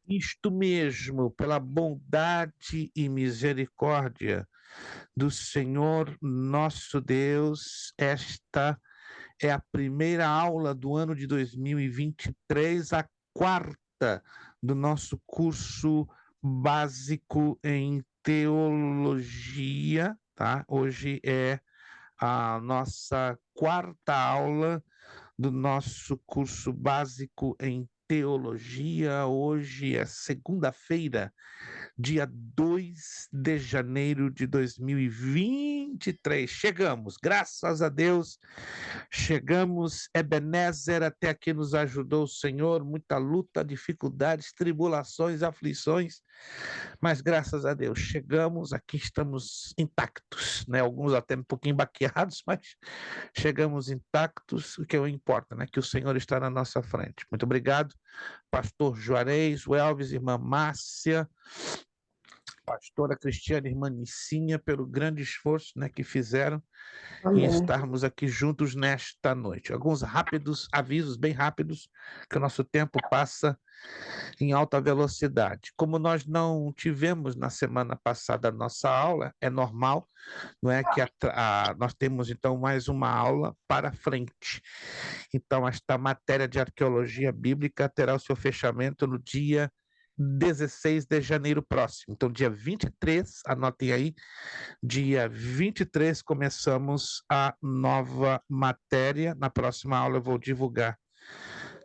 Isto mesmo, pela bondade e misericórdia do Senhor nosso Deus, esta é a primeira aula do ano de 2023, a quarta do nosso curso básico em teologia, tá? Hoje é a nossa quarta aula do nosso curso básico em teologia. Hoje é segunda-feira, dia 2 de janeiro de 2023. Chegamos, graças a Deus, chegamos. Ebenezer, até aqui nos ajudou o Senhor, muita luta, dificuldades, tribulações, aflições, mas graças a Deus chegamos, aqui estamos intactos, né? Alguns até um pouquinho baqueados, mas chegamos intactos, o que importa, né? Que o Senhor está na nossa frente. Muito obrigado, pastor Juarez, o Elvis, irmã Márcia, pastora Cristiane, irmã Nicinha, pelo grande esforço, né, que fizeram em Amém. estarmos aqui juntos nesta noite. Alguns rápidos avisos, bem rápidos, que o nosso tempo passa em alta velocidade. Como nós não tivemos na semana passada a nossa aula, é normal, não é que nós temos então mais uma aula para frente. Então, esta matéria de arqueologia bíblica terá o seu fechamento no dia 16 de janeiro próximo. Então, dia 23, anotem aí, dia 23 começamos a nova matéria. Na próxima aula eu vou divulgar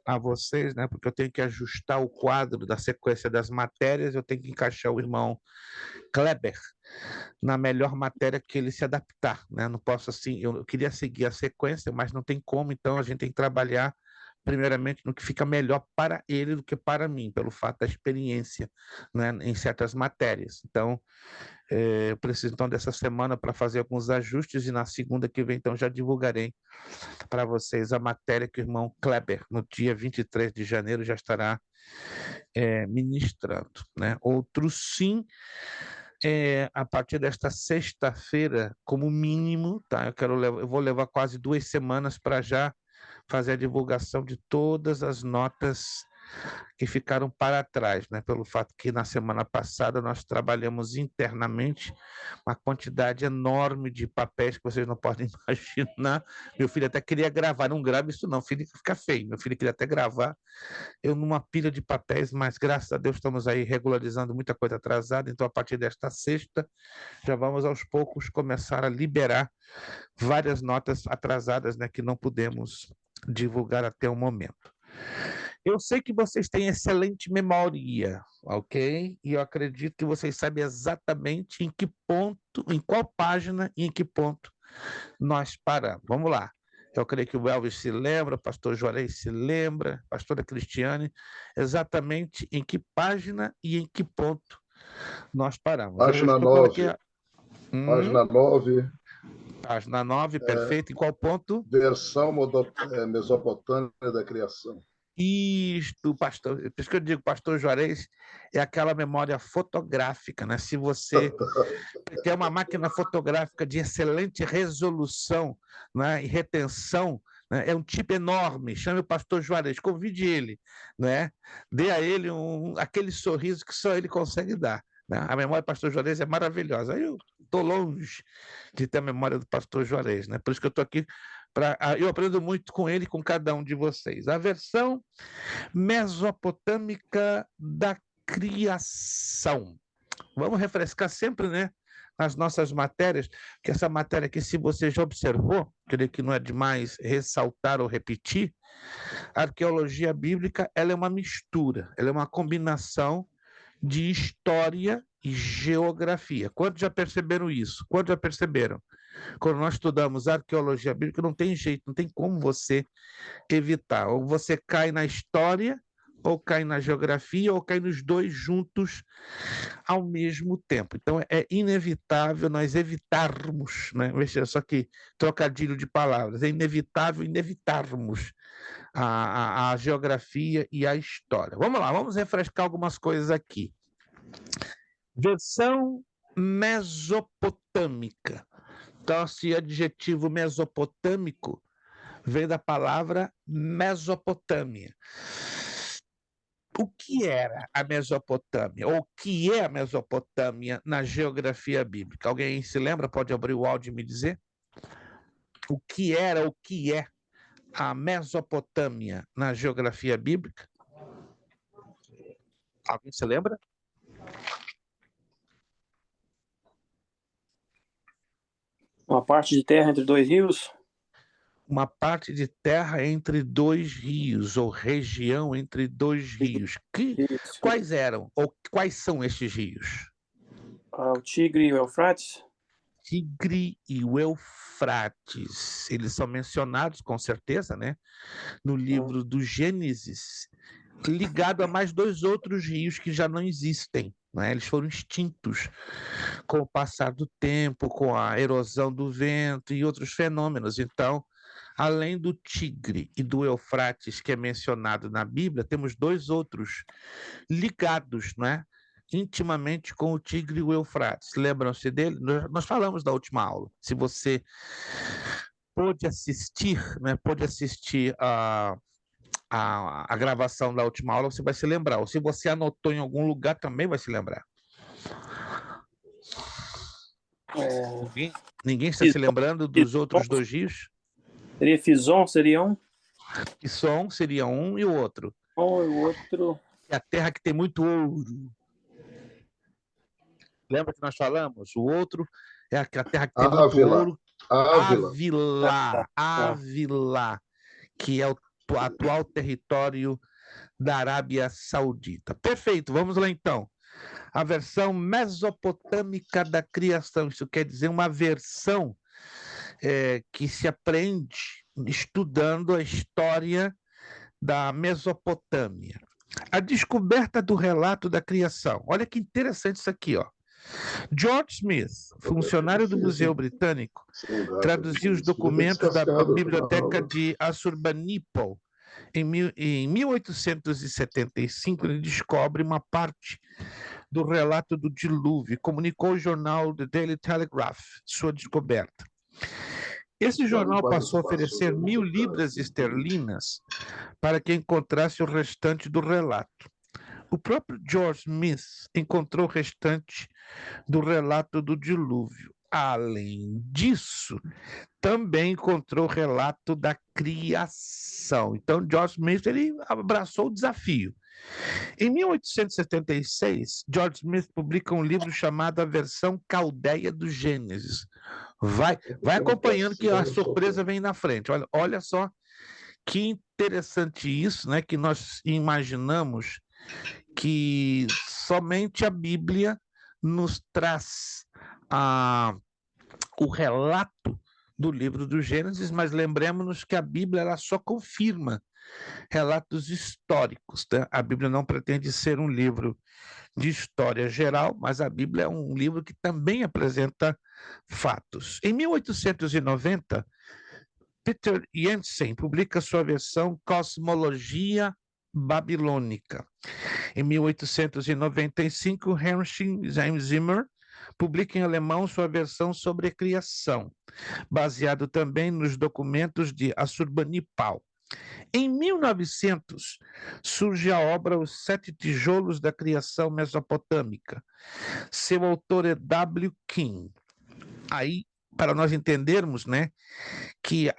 a vocês, né? Porque eu tenho que ajustar o quadro da sequência das matérias, eu tenho que encaixar o irmão Kleber na melhor matéria que ele se adaptar, né? Não posso assim, eu queria seguir a sequência, mas não tem como, então a gente tem que trabalhar primeiramente no que fica melhor para ele do que para mim, pelo fato da experiência, né, em certas matérias. Então, eu preciso então dessa semana para fazer alguns ajustes e na segunda que vem então já divulgarei para vocês a matéria que o irmão Kleber, no dia 23 de janeiro, já estará ministrando, né? Outro sim, a partir desta sexta-feira, como mínimo, tá? Eu vou levar quase 2 semanas para já fazer a divulgação de todas as notas que ficaram para trás, né? Pelo fato que na semana passada nós trabalhamos internamente uma quantidade enorme de papéis que vocês não podem imaginar. Meu filho até queria gravar, não grava isso não, filho, fica feio. Meu filho queria até gravar, eu numa pilha de papéis, mas graças a Deus estamos aí regularizando muita coisa atrasada, então a partir desta sexta já vamos aos poucos começar a liberar várias notas atrasadas, né, que não pudemos divulgar até o momento. Eu sei que vocês têm excelente memória, ok? E eu acredito que vocês sabem exatamente em que ponto, em qual página e em que ponto nós paramos. Vamos lá. Eu creio que o Elvis se lembra, o pastor Juarez se lembra, a pastora Cristiane, exatamente em que página e em que ponto nós paramos. Eu Página estou com aqui 9. a Página 9, página 9, perfeito. Em qual ponto? versão mesopotâmica da criação. Isto, pastor, por isso que eu digo, pastor Juarez, é aquela memória fotográfica, né? Se você tem uma máquina fotográfica de excelente resolução, né, e retenção, né, é um tipo enorme, chame o pastor Juarez, convide ele, né? Dê a ele aquele sorriso que só ele consegue dar. Né? A memória do pastor Juarez é maravilhosa. Eu estou longe de ter a memória do pastor Juarez, né? Por isso que eu estou aqui eu aprendo muito com ele e com cada um de vocês. A versão mesopotâmica da criação. Vamos refrescar sempre, né? Nas nossas matérias, que essa matéria aqui, se você já observou, creio que não é demais ressaltar ou repetir, a arqueologia bíblica ela é uma mistura, ela é uma combinação de história e geografia. Quantos já perceberam isso? Quantos já perceberam? Quando nós estudamos arqueologia bíblica, não tem jeito, não tem como você evitar. Ou você cai na história, ou cai na geografia, ou cai nos dois juntos ao mesmo tempo. Então, é inevitável nós evitarmos, né? Veja só que trocadilho de palavras, é inevitável inevitarmos a geografia e a história. Vamos lá, vamos refrescar algumas coisas aqui. Versão mesopotâmica. Então, esse adjetivo mesopotâmico vem da palavra Mesopotâmia. O que era a Mesopotâmia? Ou o que é a Mesopotâmia na geografia bíblica? Alguém se lembra? Pode abrir o áudio e me dizer? O que era, o que é a Mesopotâmia na geografia bíblica? Alguém se lembra? Uma parte de terra entre dois rios? Uma parte de terra entre dois rios, ou região entre dois rios. Isso. Quais eram, ou quais são estes rios? O Tigre e o Eufrates? Tigre e o Eufrates. Eles são mencionados, com certeza, né, no livro do Gênesis, ligado a mais dois outros rios que já não existem. Né? Eles foram extintos com o passar do tempo, com a erosão do vento e outros fenômenos. Então, além do Tigre e do Eufrates, que é mencionado na Bíblia, temos dois outros ligados, né, intimamente com o Tigre e o Eufrates. Lembram-se dele? Nós falamos da última aula. Se você pôde assistir, né, a gravação da última aula, você vai se lembrar. Ou se você anotou em algum lugar, também vai se lembrar. Ninguém está se lembrando dos outros dois rios? Seria Fison, seria um? Fisson seria um e o outro. E o outro... É a terra que tem muito ouro. Lembra que nós falamos? O outro é a terra que tem muito ouro. Ávila, que é o atual território da Arábia Saudita. Perfeito, vamos lá então. A versão mesopotâmica da criação, isso quer dizer uma versão que se aprende estudando a história da Mesopotâmia. A descoberta do relato da criação. Olha que interessante isso aqui, ó. George Smith, funcionário do Museu Britânico, traduziu os documentos da biblioteca de Assurbanipal. Em 1875, ele descobre uma parte do relato do dilúvio e comunicou ao jornal The Daily Telegraph sua descoberta. Esse jornal passou a oferecer 1.000 libras esterlinas para que encontrasse o restante do relato. O próprio George Smith encontrou o restante do relato do dilúvio. Além disso, também encontrou o relato da criação. Então, George Smith ele abraçou o desafio. Em 1876, George Smith publica um livro chamado A Versão Caldeia do Gênesis. Vai acompanhando que a surpresa vem na frente. Olha só que interessante isso, né? Que nós imaginamos que somente a Bíblia nos traz o relato do livro do Gênesis, mas lembremos-nos que a Bíblia ela só confirma relatos históricos. Né? A Bíblia não pretende ser um livro de história geral, mas a Bíblia é um livro que também apresenta fatos. Em 1890, Peter Jensen publica sua versão Cosmologia Babilônica. Em 1895, Heinrich Zimmer publica em alemão sua versão sobre a criação, baseado também nos documentos de Assurbanipal. Em 1900, surge a obra Os Sete Tijolos da Criação Mesopotâmica. Seu autor é W. King. Aí, para nós entendermos, né, que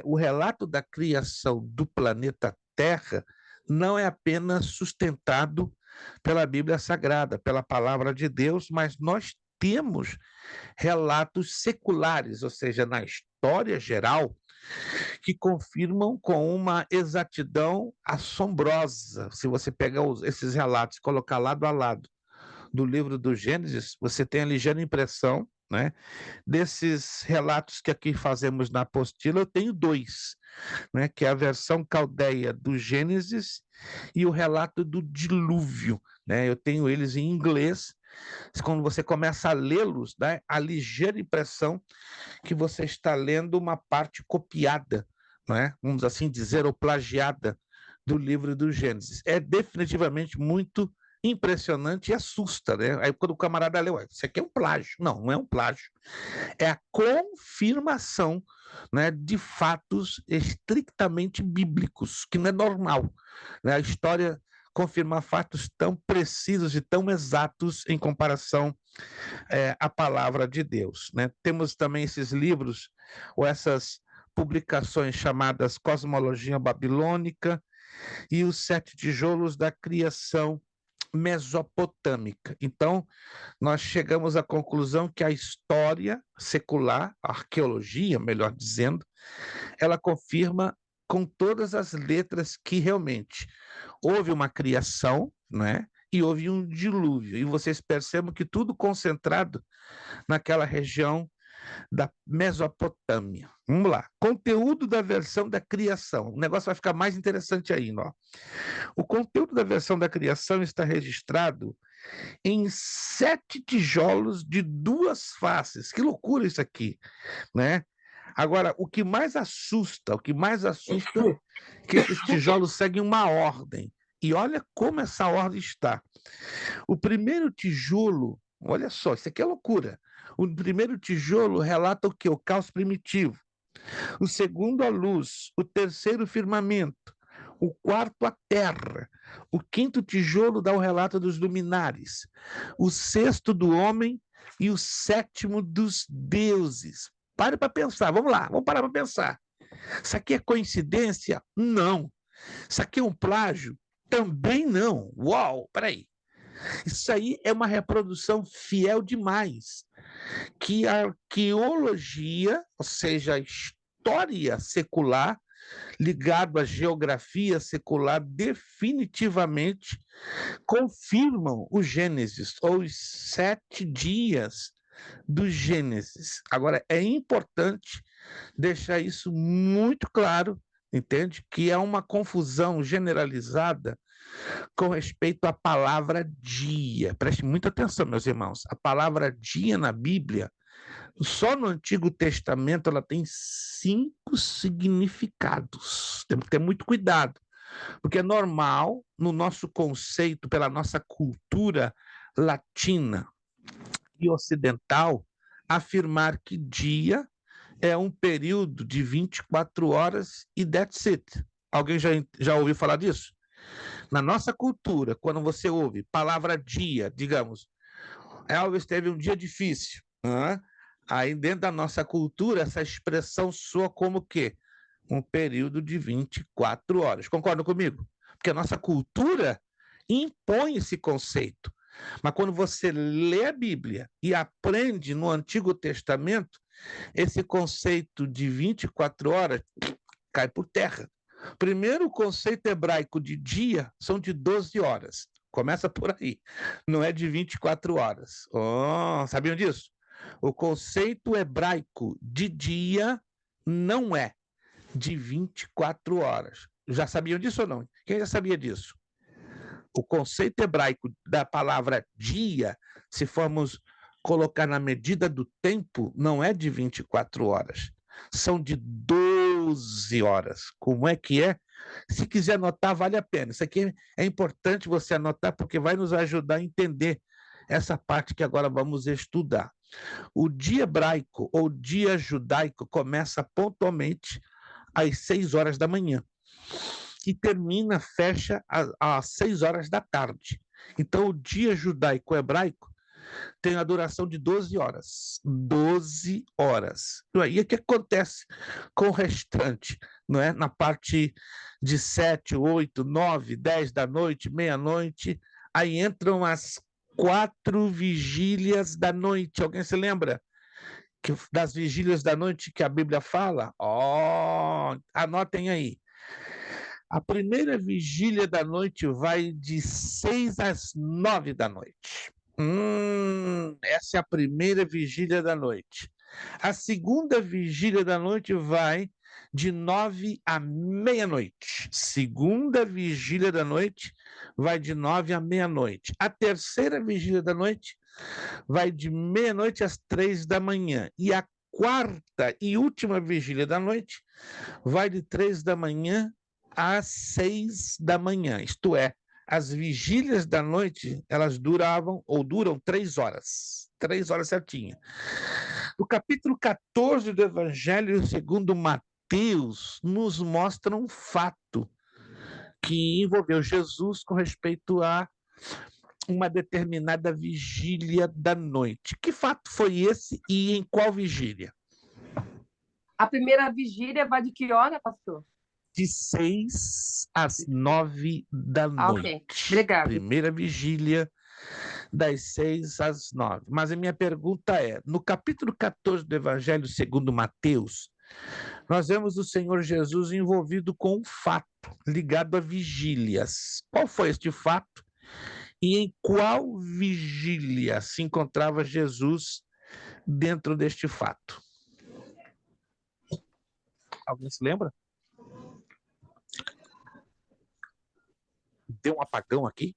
o relato da criação do planeta Terra não é apenas sustentado pela Bíblia Sagrada, pela palavra de Deus, mas nós temos relatos seculares, ou seja, na história geral, que confirmam com uma exatidão assombrosa. Se você pegar esses relatos e colocar lado a lado do livro do Gênesis, você tem a ligeira impressão, né, desses relatos que aqui fazemos na apostila. Eu tenho dois, né, que é a versão caldeia do Gênesis e o relato do dilúvio. Né? Eu tenho eles em inglês. Quando você começa a lê-los, dá a ligeira impressão que você está lendo uma parte copiada, né? Vamos assim dizer, ou plagiada do livro do Gênesis. É definitivamente muito impressionante e assusta, né? Aí quando o camarada leu, isso aqui é um plágio. Não, não é um plágio. É a confirmação, né, de fatos estritamente bíblicos, que não é normal. Né? A história confirmar fatos tão precisos e tão exatos em comparação à palavra de Deus, né? Temos também esses livros, ou essas publicações chamadas Cosmologia Babilônica e os 7 tijolos da criação mesopotâmica. Então, nós chegamos à conclusão que a história secular, a arqueologia, melhor dizendo, ela confirma com todas as letras que realmente houve uma criação, né? E houve um dilúvio. E vocês percebem que tudo concentrado naquela região da Mesopotâmia. Vamos lá. Conteúdo da versão da criação. O negócio vai ficar mais interessante ainda. Ó. O conteúdo da versão da criação está registrado em 7 tijolos de 2 faces. Que loucura isso aqui, né? Agora, o que mais assusta é que esses tijolos seguem uma ordem. E olha como essa ordem está. O primeiro tijolo, olha só, isso aqui é loucura. O primeiro tijolo relata o quê? O caos primitivo. O segundo, a luz. O terceiro, o firmamento. O quarto, a terra. O quinto tijolo dá o relato dos luminares. O sexto, do homem. E o sétimo, dos deuses. Pare para pensar, vamos lá, vamos parar para pensar. Isso aqui é coincidência? Não. Isso aqui é um plágio? Também não. Uau, peraí. Isso aí é uma reprodução fiel demais, que a arqueologia, ou seja, a história secular, ligado à geografia secular, definitivamente confirmam o Gênesis, ou os 7 dias do Gênesis. Agora, é importante deixar isso muito claro, entende? Que é uma confusão generalizada com respeito à palavra dia. Preste muita atenção, meus irmãos. A palavra dia na Bíblia, só no Antigo Testamento, ela tem 5 significados. Temos que ter muito cuidado, porque é normal, no nosso conceito, pela nossa cultura latina e ocidental, afirmar que dia é um período de 24 horas e that's it. Alguém já ouviu falar disso? Na nossa cultura, quando você ouve palavra dia, digamos, Elvis teve um dia difícil, né? Aí dentro da nossa cultura, essa expressão soa como o quê? Um período de 24 horas. Concordam comigo? Porque a nossa cultura impõe esse conceito. Mas quando você lê a Bíblia e aprende no Antigo Testamento, esse conceito de 24 horas cai por terra. Primeiro, o conceito hebraico de dia são de 12 horas. Começa por aí. Não é de 24 horas. Oh, sabiam disso? O conceito hebraico de dia não é de 24 horas. Já sabiam disso ou não? Quem já sabia disso? O conceito hebraico da palavra dia, se formos colocar na medida do tempo, não é de 24 horas. São de 12 horas. Como é que é? Se quiser anotar, vale a pena. Isso aqui é importante você anotar, porque vai nos ajudar a entender essa parte que agora vamos estudar. O dia hebraico ou dia judaico começa pontualmente às 6 horas da manhã e fecha às 6 horas da tarde. Então, o dia judaico-hebraico tem a duração de 12 horas. 12 horas. E o que acontece com o restante? Não é? Na parte de 7, 8, 9, 10 da noite, meia-noite, aí entram as 4 vigílias da noite. Alguém se lembra das vigílias da noite que a Bíblia fala? Anotem aí. A primeira vigília da noite vai de 6 às 9 da noite. Essa é a primeira vigília da noite. A segunda vigília da noite vai de 9 à meia-noite. Segunda vigília da noite vai de 9 à meia-noite. A terceira vigília da noite vai de meia-noite às 3 da manhã. E a quarta e última vigília da noite vai de 3 da manhã às 6 da manhã. Isto é, as vigílias da noite, elas duram 3 horas. 3 horas certinha. No capítulo 14 do Evangelho segundo Mateus, nos mostra um fato que envolveu Jesus com respeito a uma determinada vigília da noite. Que fato foi esse e em qual vigília? A primeira vigília vai de que hora, pastor? De 6 às 9 da noite. Ok, obrigada. Primeira vigília das 6 às 9. Mas a minha pergunta é, no capítulo 14 do Evangelho segundo Mateus, nós vemos o Senhor Jesus envolvido com um fato ligado a vigílias. Qual foi este fato? E em qual vigília se encontrava Jesus dentro deste fato? Alguém se lembra? Deu um apagão aqui?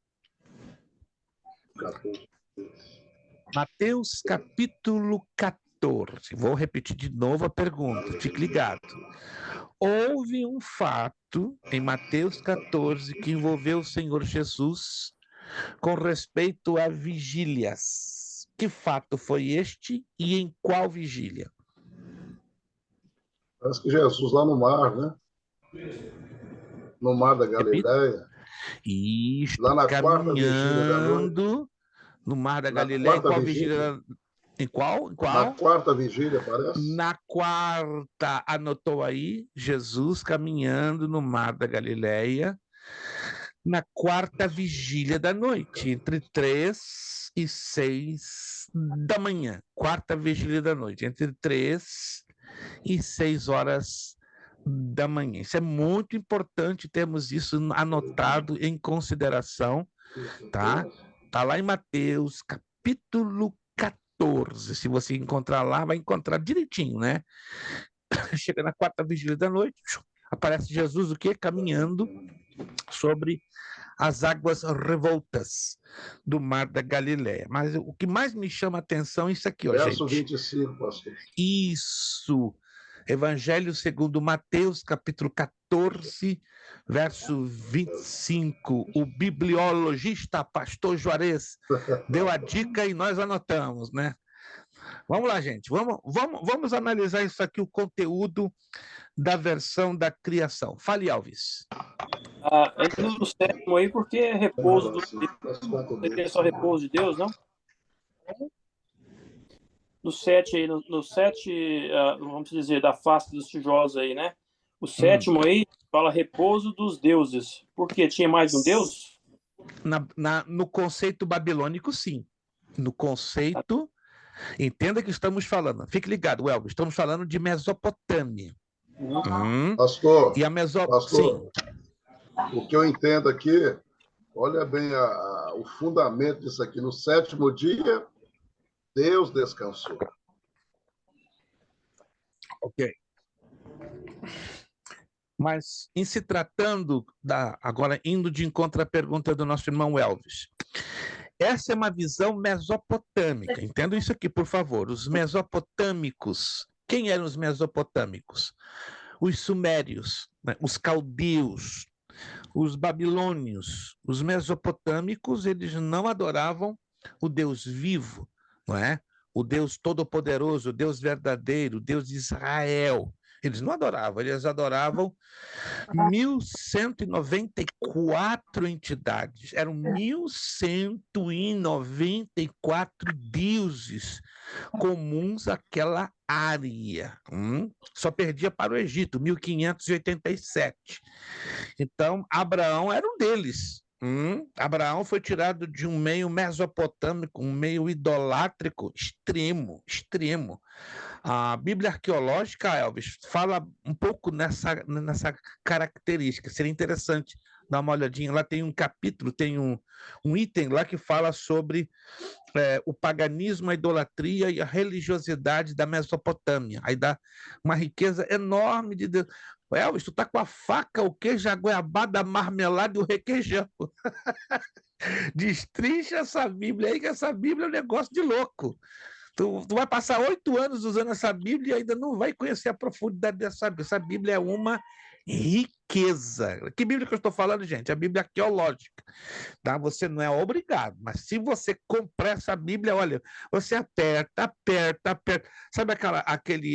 Mateus capítulo 14. Vou repetir de novo a pergunta, fique ligado. Houve um fato em Mateus 14 que envolveu o Senhor Jesus com respeito a vigílias. Que fato foi este e em qual vigília? Parece que Jesus lá no mar, né? No mar da Galileia. Isso, Lá na quarta vigília da noite. caminhando no mar da Na Galileia. Em quarta qual vigília? vigília? Em qual? Na quarta vigília, parece. Na quarta, anotou aí, Jesus caminhando no mar da Galileia, na quarta vigília da noite, entre 3 e 6 da manhã. Quarta vigília da noite, entre 3 e 6 horas da manhã. Isso é muito importante termos isso anotado em consideração, tá? Está lá em Mateus, capítulo 14. Se você encontrar lá, vai encontrar direitinho, né? Chega na quarta vigília da noite, aparece Jesus o quê? Caminhando sobre as águas revoltas do mar da Galileia. Mas o que mais me chama a atenção é isso aqui, ó, Verso gente. 25, pastor. Isso. Evangelho segundo Mateus, capítulo 14, verso 25. O bibliologista pastor Juarez deu a dica e nós anotamos, né? Vamos lá, gente. Vamos analisar isso aqui, o conteúdo da versão da criação. Fale, Alves. Ainda no sétimo aí, porque é repouso do é só repouso de Deus, não? No 7 aí, no 7, vamos dizer, da face dos tijolos aí, né? O sétimo aí fala repouso dos deuses. Por quê? Tinha mais de um deus? No conceito babilônico, sim. No conceito, entenda que estamos falando. Fique ligado, Elvis. Estamos falando de Mesopotâmia. Pastor, E a pastor, o que eu entendo aqui, olha bem o fundamento disso aqui. No sétimo dia, Deus descansou. Ok. Mas, em se tratando agora indo de encontro à pergunta do nosso irmão Elvis, essa é uma visão mesopotâmica. Entendam isso aqui, por favor. Os mesopotâmicos. Quem eram os mesopotâmicos? Os sumérios, né? Os caldeus, os babilônios. Os mesopotâmicos, eles não adoravam o Deus vivo, não é? O Deus todo-poderoso, o Deus verdadeiro, o Deus de Israel. Eles não adoravam, eles adoravam 1.194 entidades. Eram 1.194 deuses comuns àquela área. Só perdia para o Egito, 1587. Então, Abraão era um deles. Abraão foi tirado de um meio mesopotâmico, um meio idolátrico extremo. A Bíblia arqueológica, Elvis, fala um pouco nessa característica. Seria interessante dar uma olhadinha. Lá tem um capítulo, tem um item lá que fala sobre o paganismo, a idolatria e a religiosidade da Mesopotâmia. Aí dá uma riqueza enorme de Deus. Elvis, tu tá com a faca, o queijo, a goiabada, a marmelada e o requeijão. Destrincha essa Bíblia aí, que essa Bíblia é um negócio de louco. Tu vai passar 8 anos usando essa Bíblia e ainda não vai conhecer a profundidade dessa Bíblia. Essa Bíblia é uma riqueza. Que Bíblia que eu estou falando, gente? A Bíblia arqueológica. Tá? Você não é obrigado, mas se você comprar essa Bíblia, olha, você aperta. Sabe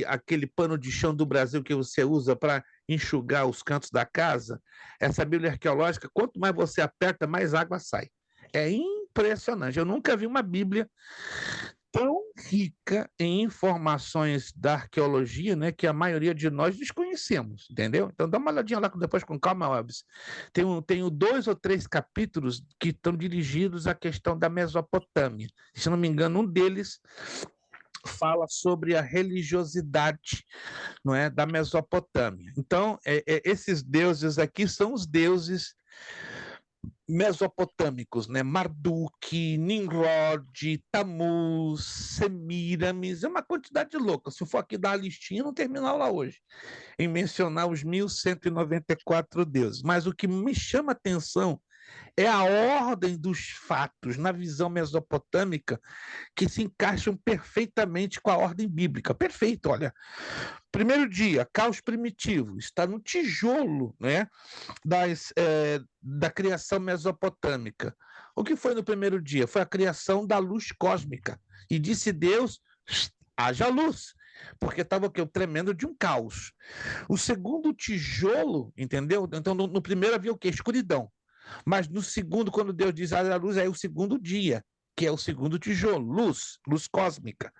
aquele pano de chão do Brasil que você usa para enxugar os cantos da casa, essa Bíblia arqueológica, quanto mais você aperta, mais água sai. É impressionante. Eu nunca vi uma Bíblia tão rica em informações da arqueologia, né, que a maioria de nós desconhecemos, entendeu? Então dá uma olhadinha lá depois com calma, Webs. Tenho 2 ou 3 capítulos que estão dirigidos à questão da Mesopotâmia. Se não me engano, um deles fala sobre a religiosidade, não é, da Mesopotâmia. Então, esses deuses aqui são os deuses mesopotâmicos, né? Marduk, Nimrod, Tammuz, Semiramis, é uma quantidade louca. Se eu for aqui dar a listinha, não termina a aula hoje, em mencionar os 1.194 deuses. Mas o que me chama a atenção é a ordem dos fatos na visão mesopotâmica que se encaixam perfeitamente com a ordem bíblica. Perfeito, olha. Primeiro dia, caos primitivo, está no tijolo, né, da criação mesopotâmica. O que foi no primeiro dia? Foi a criação da luz cósmica. E disse Deus, haja luz, porque estava o tremendo de um caos. O segundo tijolo, entendeu? Então, no primeiro havia o quê? Escuridão. Mas no segundo, quando Deus diz haja luz, é o segundo dia, que é o segundo tijolo, luz cósmica.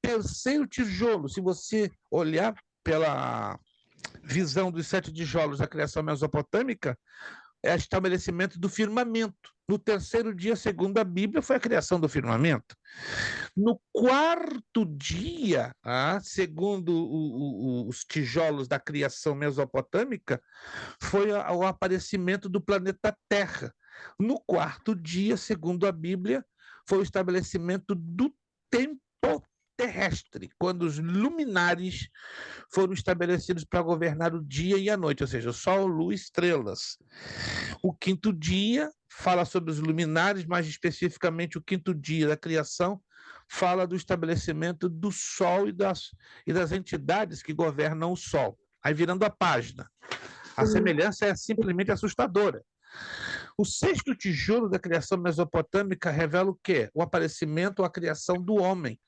Terceiro tijolo, se você olhar pela visão dos 7 tijolos da criação mesopotâmica, é o estabelecimento do firmamento. No terceiro dia, segundo a Bíblia, foi a criação do firmamento. No quarto dia, segundo os tijolos da criação mesopotâmica, foi o aparecimento do planeta Terra. No quarto dia, segundo a Bíblia, foi o estabelecimento do tempo terrestre, quando os luminares foram estabelecidos para governar o dia e a noite, ou seja, o sol, lua, estrelas. O quinto dia fala sobre os luminares, mais especificamente o quinto dia da criação fala do estabelecimento do sol e das entidades que governam o sol. Aí virando a página. A semelhança é simplesmente assustadora. O sexto tijolo da criação mesopotâmica revela o quê? O aparecimento, a criação do homem.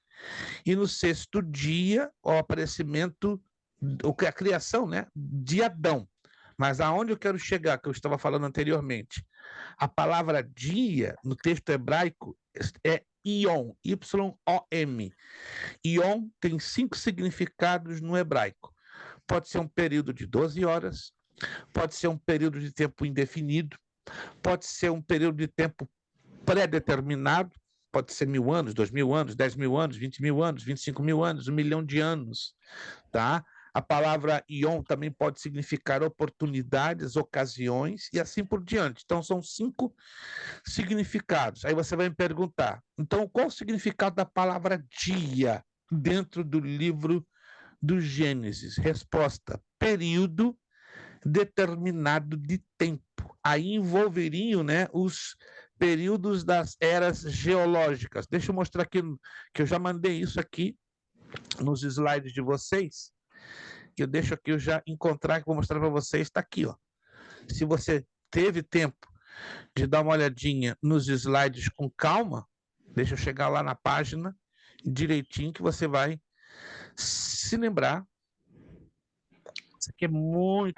E no sexto dia, o aparecimento, a criação, né, de Adão. Mas aonde eu quero chegar, que eu estava falando anteriormente? A palavra dia, no texto hebraico, é Yom, Y-O-M. Yom tem 5 significados no hebraico. Pode ser um período de 12 horas, pode ser um período de tempo indefinido, pode ser um período de tempo pré-determinado, pode ser 1.000 anos, 2.000 anos, 10.000 anos, 20.000 anos, 25.000 anos, 1 milhão de anos, tá? A palavra Yom também pode significar oportunidades, ocasiões e assim por diante. Então, são 5 significados. Aí você vai me perguntar, então, qual o significado da palavra dia dentro do livro do Gênesis? Resposta, período determinado de tempo. Aí envolveriam, né, os períodos das eras geológicas. Deixa eu mostrar aqui, que eu já mandei isso aqui nos slides de vocês, que eu deixo aqui, eu já encontrar, que vou mostrar para vocês, está aqui, ó. Se você teve tempo de dar uma olhadinha nos slides com calma, deixa eu chegar lá na página direitinho, que você vai se lembrar. Isso aqui é muito,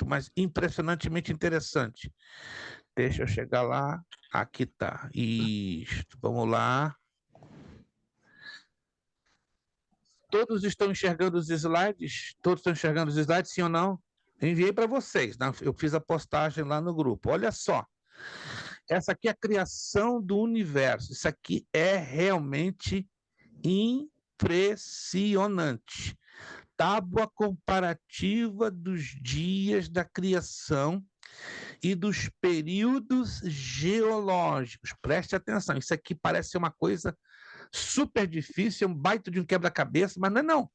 mas impressionantemente interessante. Deixa eu chegar lá. Aqui tá. Isto. Vamos lá. Todos estão enxergando os slides? Todos estão enxergando os slides, sim ou não? Enviei para vocês, né? Eu fiz a postagem lá no grupo. Olha só. Essa aqui é a criação do universo. Isso aqui é realmente impressionante. Tábua comparativa dos dias da criação e dos períodos geológicos. Preste atenção, isso aqui parece ser uma coisa super difícil, é um baita de um quebra-cabeça, mas não é não.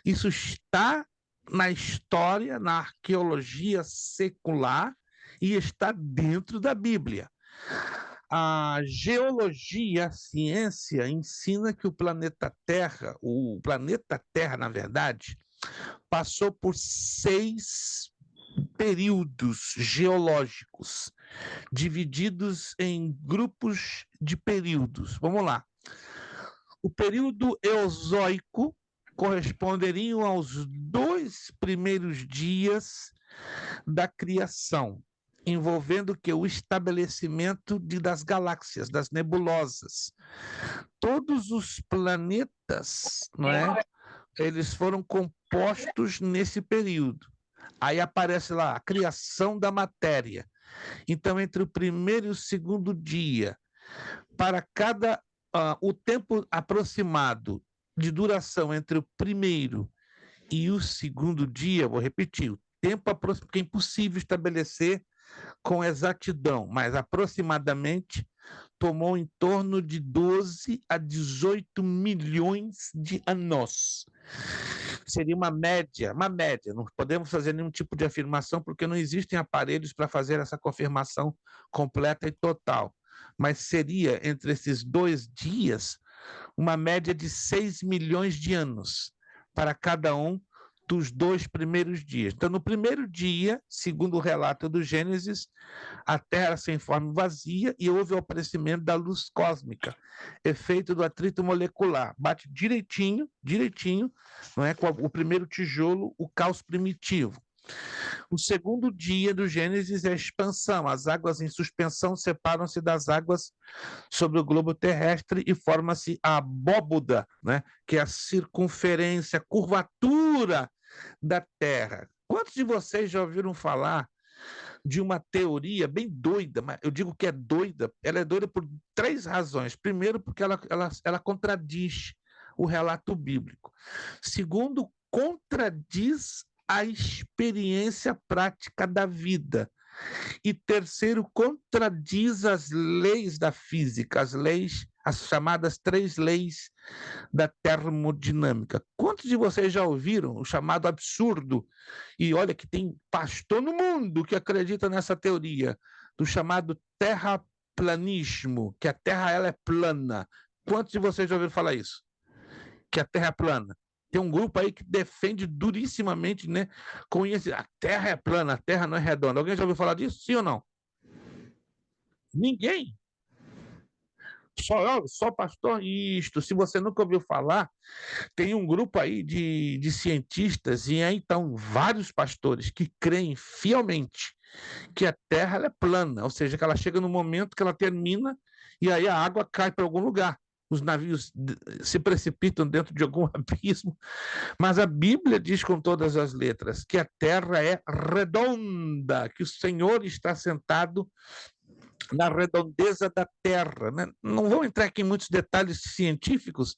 Isso está na história, na arqueologia secular e está dentro da Bíblia. A geologia, a ciência, ensina que o planeta Terra, na verdade, passou por 6 períodos geológicos, divididos em grupos de períodos. Vamos lá. O período Eozoico corresponderiam aos 2 2 primeiros dias da criação, envolvendo que o estabelecimento das galáxias, das nebulosas. Todos os planetas, não é? Eles foram compostos nesse período. Aí aparece lá a criação da matéria. Então, entre o primeiro e o segundo dia, para cada o tempo aproximado de duração entre o primeiro e o segundo dia, vou repetir, o tempo aproximado, que é impossível estabelecer com exatidão, mas aproximadamente tomou em torno de 12 a 18 milhões de anos. Seria uma média, não podemos fazer nenhum tipo de afirmação, porque não existem aparelhos para fazer essa confirmação completa e total, mas seria, entre esses 2 dias, uma média de 6 milhões de anos para cada um dos 2 primeiros dias. Então, no primeiro dia, segundo o relato do Gênesis, a Terra sem forma e vazia e houve o aparecimento da luz cósmica, efeito do atrito molecular. Bate direitinho, não é, com o primeiro tijolo, o caos primitivo. O segundo dia do Gênesis é a expansão. As águas em suspensão separam-se das águas sobre o globo terrestre e forma-se a abóboda, né? Que é a circunferência, a curvatura da Terra. Quantos de vocês já ouviram falar de uma teoria bem doida? Mas eu digo que é doida. Ela é doida por 3 razões. Primeiro, porque ela contradiz o relato bíblico. Segundo, contradiz a experiência prática da vida. E terceiro, contradiz as leis da física, as chamadas 3 leis da termodinâmica. Quantos de vocês já ouviram o chamado absurdo? E olha que tem pastor no mundo que acredita nessa teoria, do chamado terraplanismo, que a Terra ela é plana. Quantos de vocês já ouviram falar isso? Que a Terra é plana? Tem um grupo aí que defende durissimamente, né, com isso, a Terra é plana, a Terra não é redonda. Alguém já ouviu falar disso? Sim ou não? Ninguém. Só pastor? Isto. Se você nunca ouviu falar, tem um grupo aí de cientistas e aí então vários pastores que creem fielmente que a Terra ela é plana, ou seja, que ela chega no momento que ela termina e aí a água cai para algum lugar. Os navios se precipitam dentro de algum abismo, mas a Bíblia diz com todas as letras que a Terra é redonda, que o Senhor está sentado na redondeza da Terra, né? Não vou entrar aqui em muitos detalhes científicos,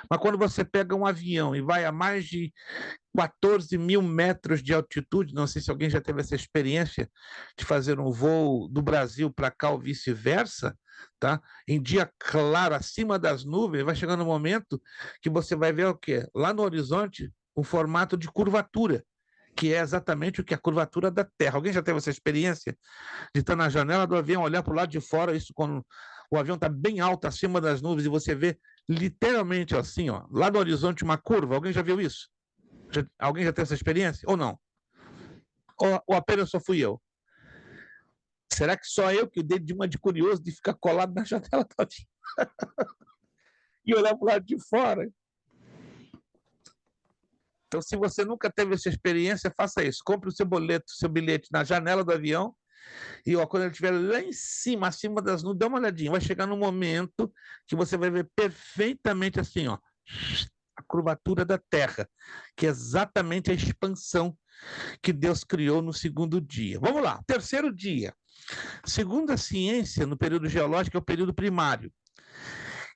mas quando você pega um avião e vai a mais de 14 mil metros de altitude, não sei se alguém já teve essa experiência de fazer um voo do Brasil para cá ou vice-versa, tá? Em dia claro, acima das nuvens, vai chegando um momento que você vai ver o quê? Lá no horizonte, um formato de curvatura, que é exatamente o que é a curvatura da Terra. Alguém já teve essa experiência de estar na janela do avião, olhar para o lado de fora, isso quando o avião está bem alto acima das nuvens e você vê literalmente assim, ó, lá no horizonte uma curva? Alguém já viu isso? Alguém já teve essa experiência? Ou não? Ou apenas só fui eu? Será que só eu que dei de uma de curioso de ficar colado na janela do avião e olhar para o lado de fora? Então, se você nunca teve essa experiência, faça isso. Compre o seu boleto, seu bilhete na janela do avião e ó, quando ele estiver lá em cima, acima das nuvens, dá uma olhadinha. Vai chegar num momento que você vai ver perfeitamente assim, ó, a curvatura da Terra, que é exatamente a expansão que Deus criou no segundo dia. Vamos lá, terceiro dia. Segundo a ciência, no período geológico, é o período primário.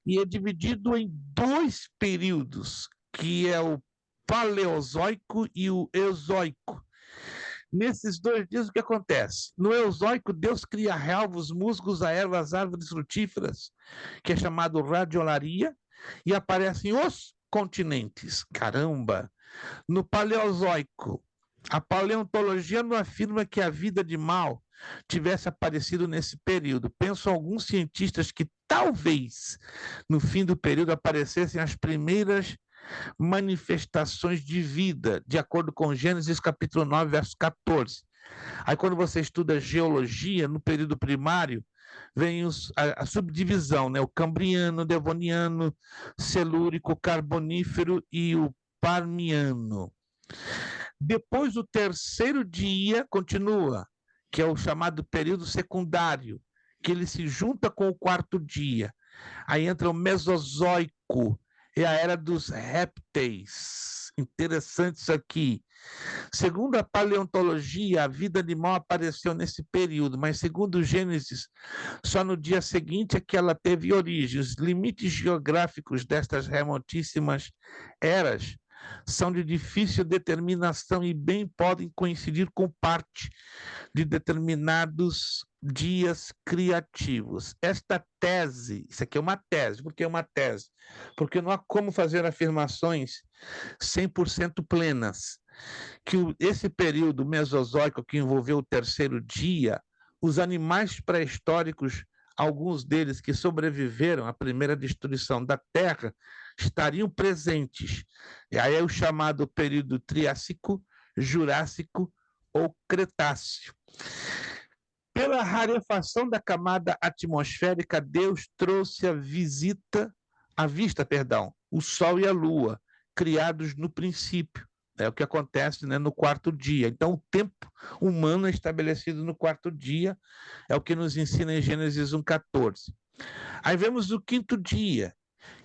E é dividido em 2 períodos, que é o Paleozoico e o Eozoico. Nesses 2 dias, o que acontece? No Eozoico, Deus cria relvos, musgos, a ervas, árvores frutíferas, que é chamado radiolaria, e aparecem os continentes. Caramba! No Paleozoico, a paleontologia não afirma que a vida de mal tivesse aparecido nesse período. Pensam alguns cientistas que talvez no fim do período aparecessem as primeiras manifestações de vida, de acordo com Gênesis capítulo 9, verso 14. Aí quando você estuda geologia, no período primário, vem a subdivisão, né? O Cambriano, Devoniano, Celúrico, Carbonífero e o Parmiano. Depois, o terceiro dia continua, que é o chamado período secundário, que ele se junta com o quarto dia. Aí entra o Mesozoico, é a era dos répteis. Interessante isso aqui. Segundo a paleontologia, a vida animal apareceu nesse período, mas segundo Gênesis, só no dia seguinte é que ela teve origem. Os limites geográficos destas remotíssimas eras são de difícil determinação e bem podem coincidir com parte de determinados dias criativos. Esta tese, isso aqui é uma tese, por que é uma tese? Porque não há como fazer afirmações 100% plenas, que esse período mesozoico que envolveu o terceiro dia, os animais pré-históricos, alguns deles que sobreviveram à primeira destruição da Terra, estariam presentes. E aí é o chamado período Triássico, Jurássico ou Cretáceo. Pela rarefação da camada atmosférica, Deus trouxe à vista, o Sol e a Lua, criados no princípio. É o que acontece, né, no quarto dia. Então, o tempo humano é estabelecido no quarto dia, é o que nos ensina em Gênesis 1:14. Aí vemos o quinto dia,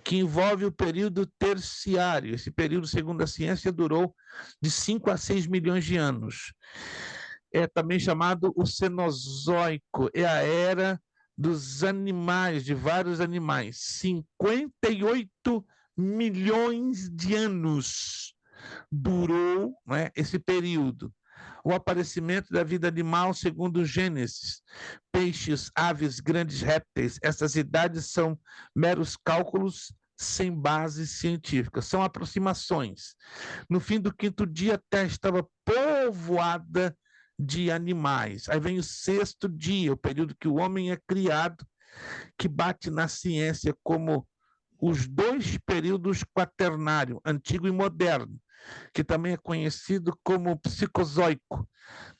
que envolve o período terciário. Esse período, segundo a ciência, durou de 5 a 6 milhões de anos. É também chamado o Cenozoico, é a era dos animais, de vários animais. 58 milhões de anos durou, né, esse período. O aparecimento da vida animal segundo Gênesis, peixes, aves, grandes répteis, essas idades são meros cálculos sem base científica, são aproximações. No fim do quinto dia, a Terra estava povoada de animais. Aí vem o sexto dia, o período que o homem é criado, que bate na ciência como os dois períodos quaternário, antigo e moderno, que também é conhecido como psicozoico,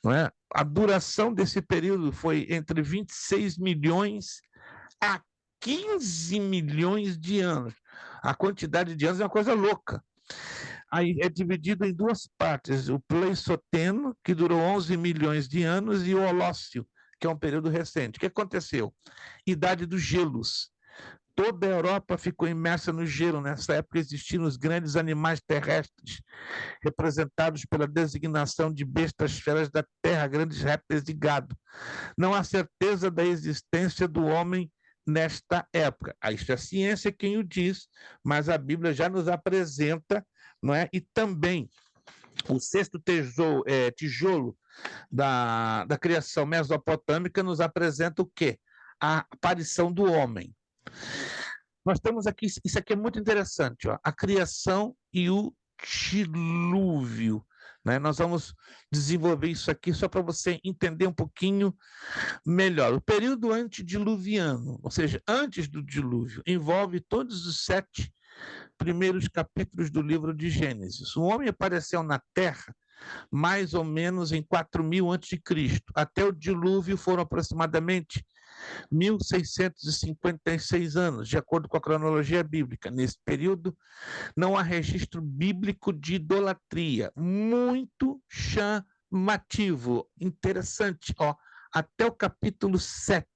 não é? A duração desse período foi entre 26 milhões a 15 milhões de anos. A quantidade de anos é uma coisa louca. Aí é dividido em duas partes, o Pleistoceno, que durou 11 milhões de anos, e o Holóceno, que é um período recente. O que aconteceu? Idade dos gelos. Toda a Europa ficou imersa no gelo. Nessa época existiam os grandes animais terrestres, representados pela designação de bestas feras da terra, grandes répteis de gado. Não há certeza da existência do homem nesta época. Isso é a ciência quem o diz, mas a Bíblia já nos apresenta, não é? E também o sexto tijolo da criação mesopotâmica nos apresenta o quê? A aparição do homem. Nós temos aqui, isso aqui é muito interessante, ó, a criação e o dilúvio. Né? Nós vamos desenvolver isso aqui só para você entender um pouquinho melhor. O período antediluviano, ou seja, antes do dilúvio, envolve todos os 7 primeiros capítulos do livro de Gênesis. O homem apareceu na Terra mais ou menos em 4000 a.C. Até o dilúvio foram aproximadamente 1656 anos, de acordo com a cronologia bíblica. Nesse período, não há registro bíblico de idolatria. Muito chamativo, interessante, ó. Até o capítulo 7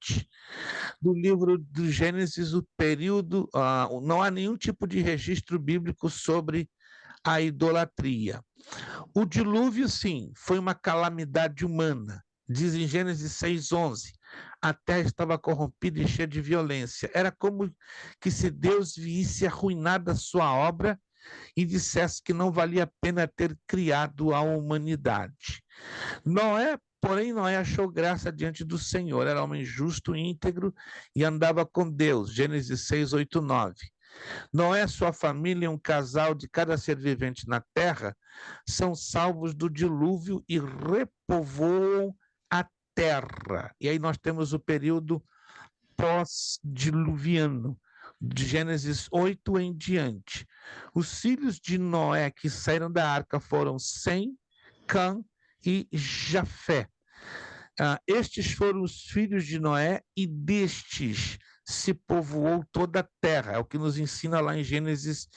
do livro do Gênesis, o período, não há nenhum tipo de registro bíblico sobre a idolatria. O dilúvio, sim, foi uma calamidade humana. Diz em Gênesis 6:11, a terra estava corrompida e cheia de violência. Era como que se Deus visse arruinada a sua obra e dissesse que não valia a pena ter criado a humanidade. Porém, Noé achou graça diante do Senhor, era homem justo e íntegro e andava com Deus. Gênesis 6:8-9. Noé, sua família e um casal de cada ser vivente na terra são salvos do dilúvio e repovoam a terra. E aí nós temos o período pós-diluviano, de Gênesis 8 em diante. Os filhos de Noé que saíram da arca foram Sem, Cã e Jafé. Estes foram os filhos de Noé, e destes se povoou toda a terra. É o que nos ensina lá em Gênesis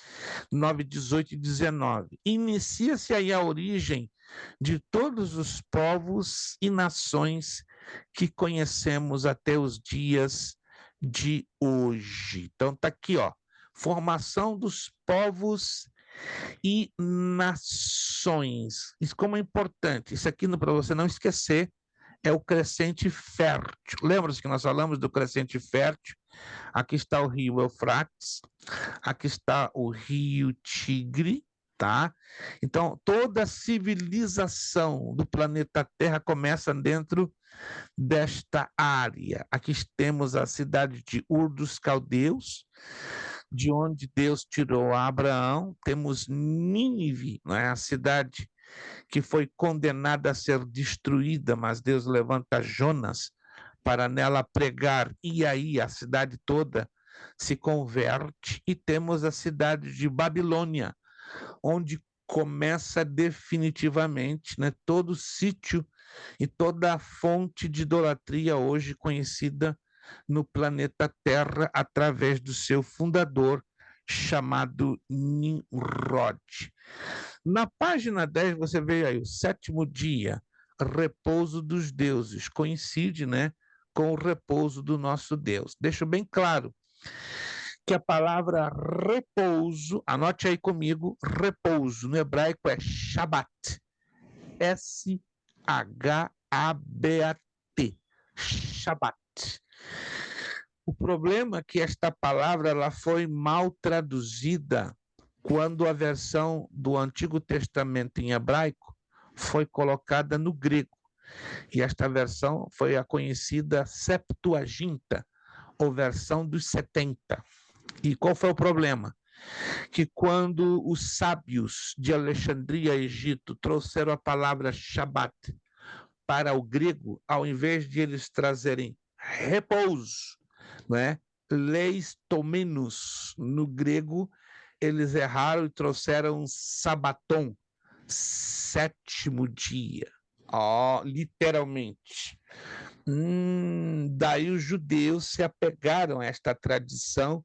9, 18 e 19. Inicia-se aí a origem de todos os povos e nações que conhecemos até os dias de hoje. Então tá aqui, ó, formação dos povos e nações. Isso como é importante. Isso aqui para você não esquecer é o crescente fértil. Lembra-se que nós falamos do crescente fértil? Aqui está o rio Eufrates, aqui está o rio Tigre, tá? Então, toda a civilização do planeta Terra começa dentro desta área. Aqui temos a cidade de Ur dos Caldeus, de onde Deus tirou Abraão. Temos Nínive, não é? A cidade que foi condenada a ser destruída, mas Deus levanta Jonas para nela pregar, e aí a cidade toda se converte. E temos a cidade de Babilônia, onde começa definitivamente, né, todo o sítio e toda a fonte de idolatria hoje conhecida no planeta Terra através do seu fundador, chamado Nimrod. Na página 10 você vê aí o sétimo dia, repouso dos deuses, coincide, né, com o repouso do nosso Deus. Deixo bem claro que a palavra repouso, anote aí comigo, repouso, no hebraico é Shabbat, S-H-A-B-A-T, Shabbat. O problema é que esta palavra ela foi mal traduzida quando a versão do Antigo Testamento em hebraico foi colocada no grego. E esta versão foi a conhecida Septuaginta, ou versão dos 70. E qual foi o problema? Que quando os sábios de Alexandria, Egito, trouxeram a palavra Shabat para o grego, ao invés de eles trazerem repouso, não é? Leistomenos, no grego, eles erraram e trouxeram sabaton, sétimo dia. Literalmente. Daí os judeus se apegaram a esta tradição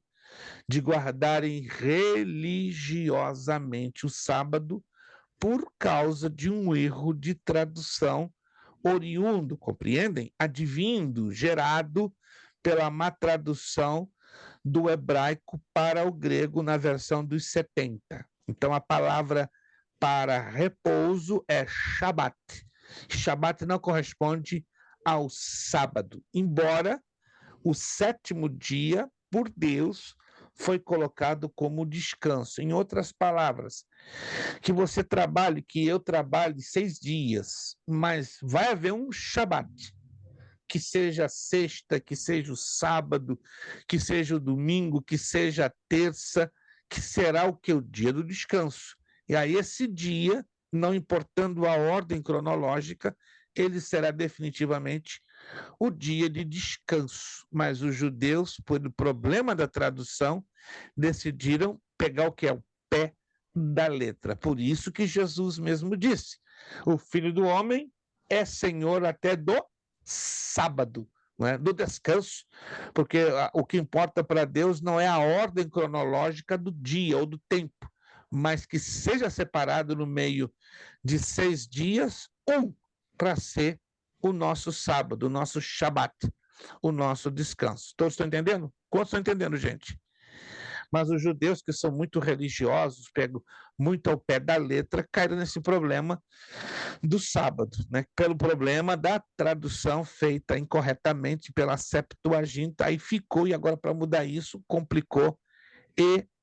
de guardarem religiosamente o sábado por causa de um erro de tradução oriundo, compreendem? Advindo, gerado pela má tradução do hebraico para o grego na versão dos 70. Então, a palavra para repouso é Shabat. Shabat não corresponde ao sábado, embora o sétimo dia, por Deus, foi colocado como descanso. Em outras palavras, que você trabalhe, que eu trabalhe 6 dias, mas vai haver um Shabat, que seja a sexta, que seja o sábado, que seja o domingo, que seja a terça, que será o que? O dia do descanso. E aí esse dia, não importando a ordem cronológica, ele será definitivamente o dia de descanso. Mas os judeus, por o problema da tradução, decidiram pegar o que é o pé da letra. Por isso que Jesus mesmo disse, o Filho do Homem é Senhor até do sábado, não é? Do descanso, porque o que importa para Deus não é a ordem cronológica do dia ou do tempo, mas que seja separado no meio de 6 dias, para ser o nosso sábado, o nosso Shabat, o nosso descanso. Todos estão entendendo? Quantos estão entendendo, gente? Mas os judeus, que são muito religiosos, pegam muito ao pé da letra, caíram nesse problema do sábado, né? Pelo problema da tradução feita incorretamente pela Septuaginta, aí ficou, e agora para mudar isso, complicou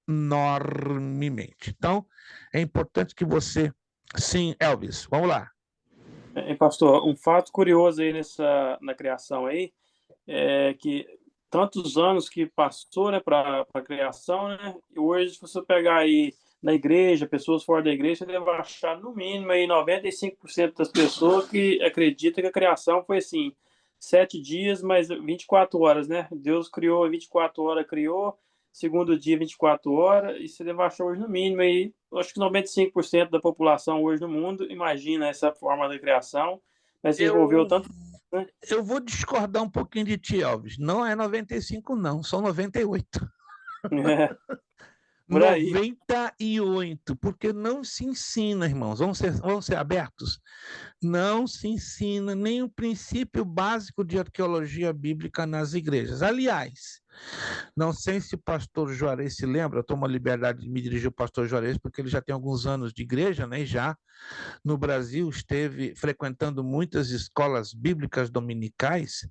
enormemente. Então, é importante que você... Sim, Elvis, vamos lá. Pastor, um fato curioso aí na criação aí, é que tantos anos que passou, né, para a criação, né, e hoje, se você pegar aí na igreja, pessoas fora da igreja, você deve achar no mínimo aí 95% das pessoas que acreditam que a criação foi assim, 7 dias, mas 24 horas, né? Deus criou 24 horas, criou, segundo dia 24 horas, e você deve achar hoje no mínimo aí, acho que 95% da população hoje no mundo imagina essa forma de criação, mas envolveu tanto Eu vou discordar um pouquinho de ti, Elvis. Não é 95, não. São 98. Por aí. 98, porque não se ensina, irmãos. Vamos ser abertos. Não se ensina nem o princípio básico de arqueologia bíblica nas igrejas. Aliás, não sei se o pastor Juarez se lembra, eu tomo a liberdade de me dirigir ao pastor Juarez, porque ele já tem alguns anos de igreja, né? E já no Brasil esteve frequentando muitas escolas bíblicas dominicais.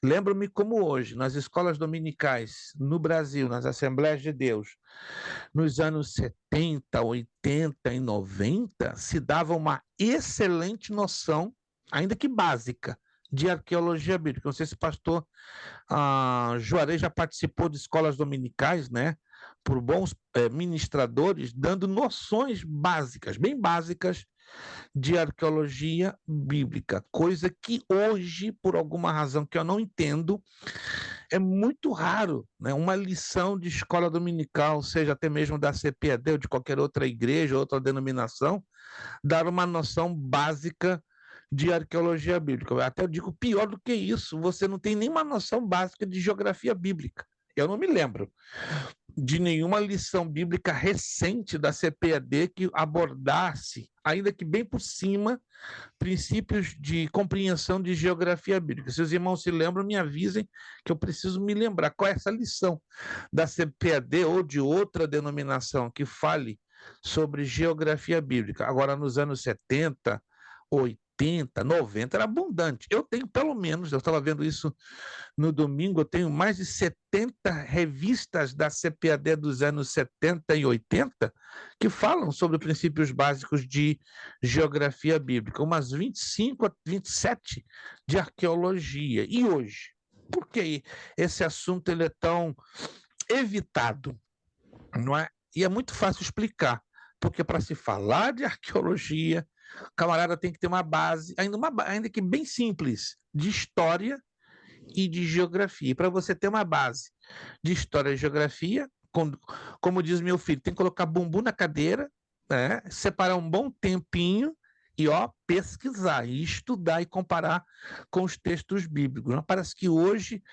Lembro-me como hoje, nas escolas dominicais no Brasil, nas Assembleias de Deus, nos anos 70, 80 e 90, se dava uma excelente noção, ainda que básica, de arqueologia bíblica. Não sei se o pastor Juarez já participou de escolas dominicais, né? Por bons ministradores, dando noções básicas, bem básicas, de arqueologia bíblica, coisa que hoje, por alguma razão que eu não entendo, é muito raro, né? Uma lição de escola dominical, seja até mesmo da CPAD ou de qualquer outra igreja, outra denominação, dar uma noção básica de arqueologia bíblica. Eu até digo pior do que isso, você não tem nenhuma noção básica de geografia bíblica. Eu não me lembro de nenhuma lição bíblica recente da CPAD que abordasse, ainda que bem por cima, princípios de compreensão de geografia bíblica. Se os irmãos se lembram, me avisem que eu preciso me lembrar qual é essa lição da CPAD ou de outra denominação que fale sobre geografia bíblica. Agora, nos anos 70, 80, 90, era abundante. Eu tenho pelo menos, eu estava vendo isso no domingo, eu tenho mais de 70 revistas da CPAD dos anos 70 e 80 que falam sobre princípios básicos de geografia bíblica, umas 25 a 27 de arqueologia. E hoje? Por que esse assunto ele é tão evitado? Não é? E é muito fácil explicar, porque para se falar de arqueologia, o camarada tem que ter uma base, ainda que bem simples, de história e de geografia. E para você ter uma base de história e geografia, como diz meu filho, tem que colocar bumbum na cadeira, né? Separar um bom tempinho e pesquisar, e estudar e comparar com os textos bíblicos. Não parece que hoje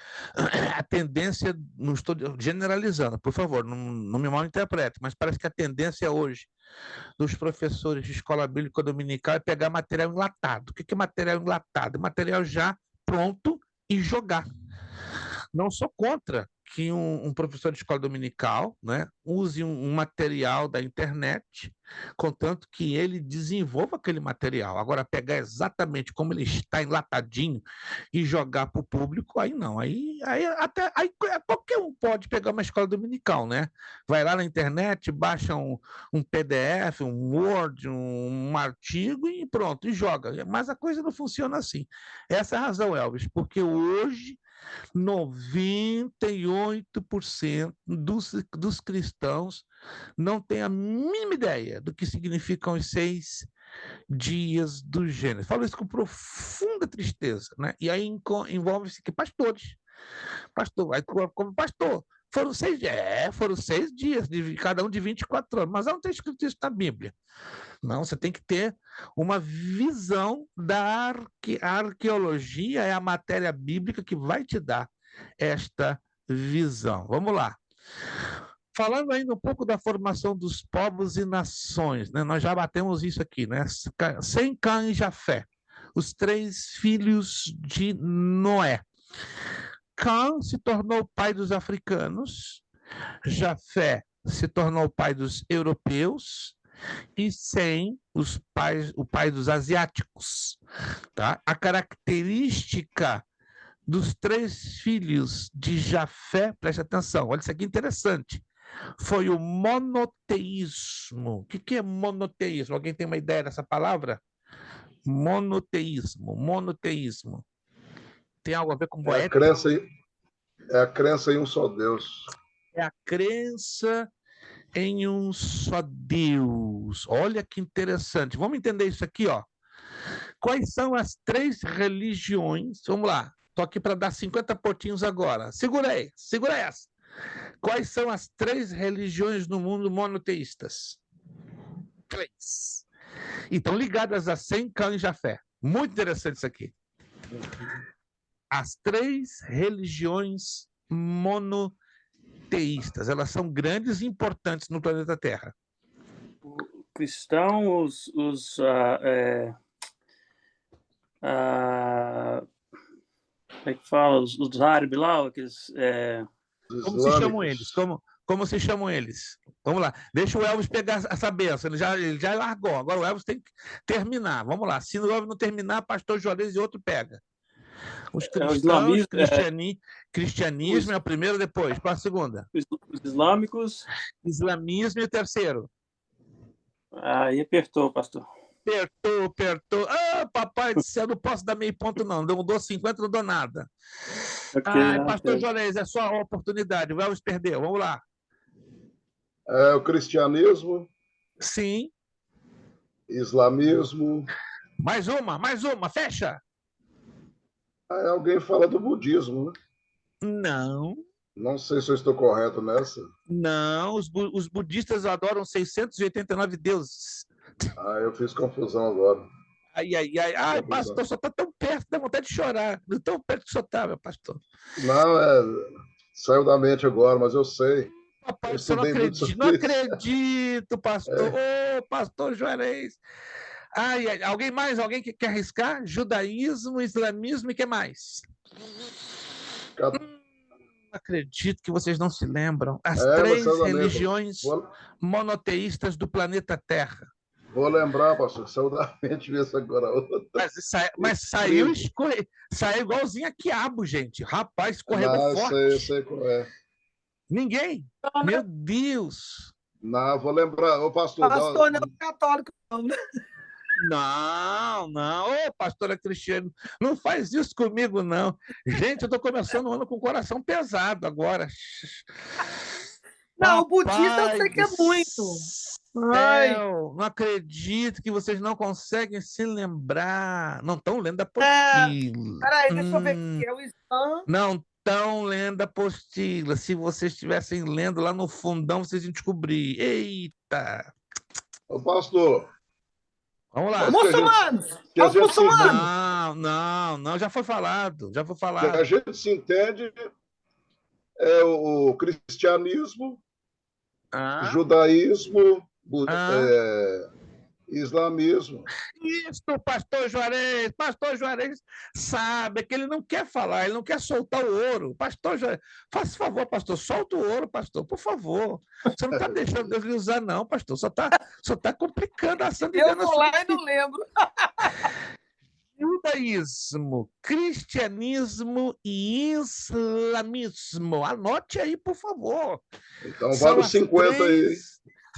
a tendência, não estou generalizando, por favor, não me mal interprete, mas parece que a tendência hoje dos professores de escola bíblica dominical é pegar material enlatado. O que é material enlatado? Material já pronto e jogar. Não sou contra que um professor de escola dominical, né, use um material da internet, contanto que ele desenvolva aquele material. Agora, pegar exatamente como ele está enlatadinho e jogar para o público, aí não. Aí qualquer um pode pegar uma escola dominical, né? Vai lá na internet, baixa um PDF, um Word, um artigo e pronto, e joga. Mas a coisa não funciona assim. Essa é a razão, Elvis, porque hoje 98% dos cristãos não têm a mínima ideia do que significam os 6 dias do Gênesis. Falo isso com profunda tristeza, né? E aí envolve-se que pastores. Como pastor, foram 6 dias. Foram 6 dias, cada um de 24 horas. Mas não tem escrito isso na Bíblia. Não, você tem que ter uma visão da arqueologia, é a matéria bíblica que vai te dar esta visão. Vamos lá. Falando ainda um pouco da formação dos povos e nações, né? Nós já batemos isso aqui, né? Sem, Cã e Jafé, os 3 filhos de Noé. Cã se tornou pai dos africanos, Jafé se tornou pai dos europeus, e Sem, o pai dos asiáticos. Tá? A característica dos 3 filhos de Jafé, preste atenção, olha isso aqui interessante, foi o monoteísmo. O que é monoteísmo? Alguém tem uma ideia dessa palavra? Monoteísmo. Tem algo a ver com boética? É a crença em um só Deus. É a crença em um só Deus. Olha que interessante. Vamos entender isso aqui, ó. Quais são as 3 religiões? Vamos lá. Estou aqui para dar 50 pontinhos agora. Segura essa. Quais são as 3 religiões no mundo monoteístas? 3. E estão ligadas a Sem, Cã e Jafé. Muito interessante isso aqui. as 3 religiões monoteístas. Elas são grandes e importantes no planeta Terra. Cristãos, como é que fala? Os árabes lá, aqueles... Como se chamam eles? Como se chamam eles? Vamos lá. Deixa o Elvis pegar essa benção. Ele já largou. Agora o Elvis tem que terminar. Vamos lá. Se o Elvis não terminar, pastor Juarez e outro pega. Os cristãos, cristianismo é o primeiro, depois. Qual a segunda? Os islâmicos. Islamismo e o terceiro. Aí apertou, pastor. Apertou. Ah, papai do céu, não posso dar meio ponto, não. Não dou 50, não dou nada. Pastor Juarez, é só a oportunidade. O Elvis perdeu. Vamos lá. O cristianismo. Sim. Islamismo. Mais uma. Fecha. Alguém fala do budismo, né? Não. Não sei se eu estou correto nessa. Não, os budistas adoram 689 deuses. Eu fiz confusão agora. Ai, pastor, só está tão perto, dá vontade de chorar. Não tão perto que só está, meu pastor. Não, saiu da mente agora, mas eu sei. Papai, eu não acredito, pastor. Pastor Juarez. Alguém mais? Alguém que quer arriscar? Judaísmo, islamismo e o que mais? Acredito que vocês não se lembram. As 3 religiões monoteístas do planeta Terra. Vou lembrar, pastor, saiu da mente isso agora. Mas saiu igualzinho a quiabo, gente. Rapaz, escorregou forte. Eu sei qual é. Ninguém? Meu Deus! Não, vou lembrar. Ô, pastor, não é católico, não. Não. Ô, pastora Cristiane, não faz isso comigo, não. Gente, eu estou começando o ano com o coração pesado agora. Não, o budista eu sei que é muito. Não acredito que vocês não conseguem se lembrar. Não estão lendo a apostila. Peraí, deixa eu ver o que é o Islã. Não estão lendo a apostila. Se vocês estivessem lendo lá no fundão, vocês iam descobrir. Eita! Ô, pastor. Vamos lá. Muçulmanos! Não, já foi falado. A gente se entende o cristianismo, judaísmo, islamismo. Isso, pastor Juarez sabe que ele não quer falar, ele não quer soltar o ouro. Pastor Juarez, faça favor, pastor, solta o ouro, pastor, por favor. Você não está deixando Deus lhe usar, não, pastor. Só tá complicando a ação de Deus. Eu vou lá e não lembro. Judaísmo, cristianismo e islamismo. Anote aí, por favor. Então, vale os 50 aí.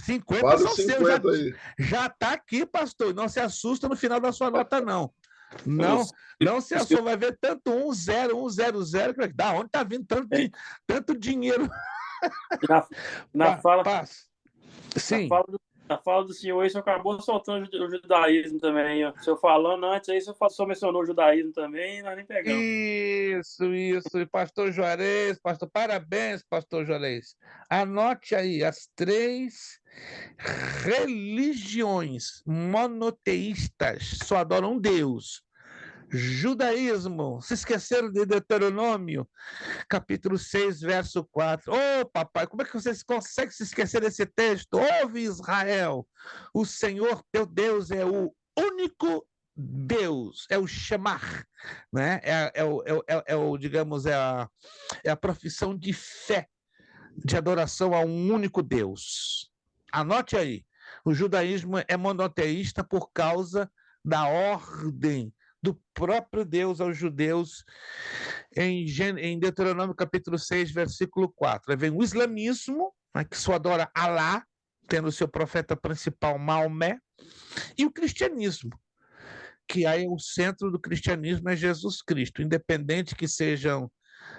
50 vale são 50 seus. aí. Já está aqui, pastor. Não se assusta no final da sua nota, não. Não se assusta. Vai ver tanto 1, 0, 0. Da onde está vindo tanto dinheiro? Na fala do senhor, isso acabou soltando o judaísmo também. O senhor falando antes, aí o senhor mencionou o judaísmo também, nós nem pegamos. Isso. Pastor Juarez, parabéns, pastor Juarez. Anote aí as 3 religiões monoteístas, só adoram um Deus. Judaísmo, se esqueceram de Deuteronômio, capítulo 6, verso 4. Papai, como é que você consegue se esquecer desse texto? Ouve, Israel, o Senhor teu Deus é o único Deus, é o Shemar, né? Digamos, é a profissão de fé, de adoração a um único Deus. Anote aí, o judaísmo é monoteísta por causa da ordem do próprio Deus aos judeus em Deuteronômio capítulo 6, versículo 4. Aí vem o islamismo, né, que só adora Alá, tendo o seu profeta principal Maomé, e o cristianismo, que aí o centro do cristianismo é Jesus Cristo, independente que sejam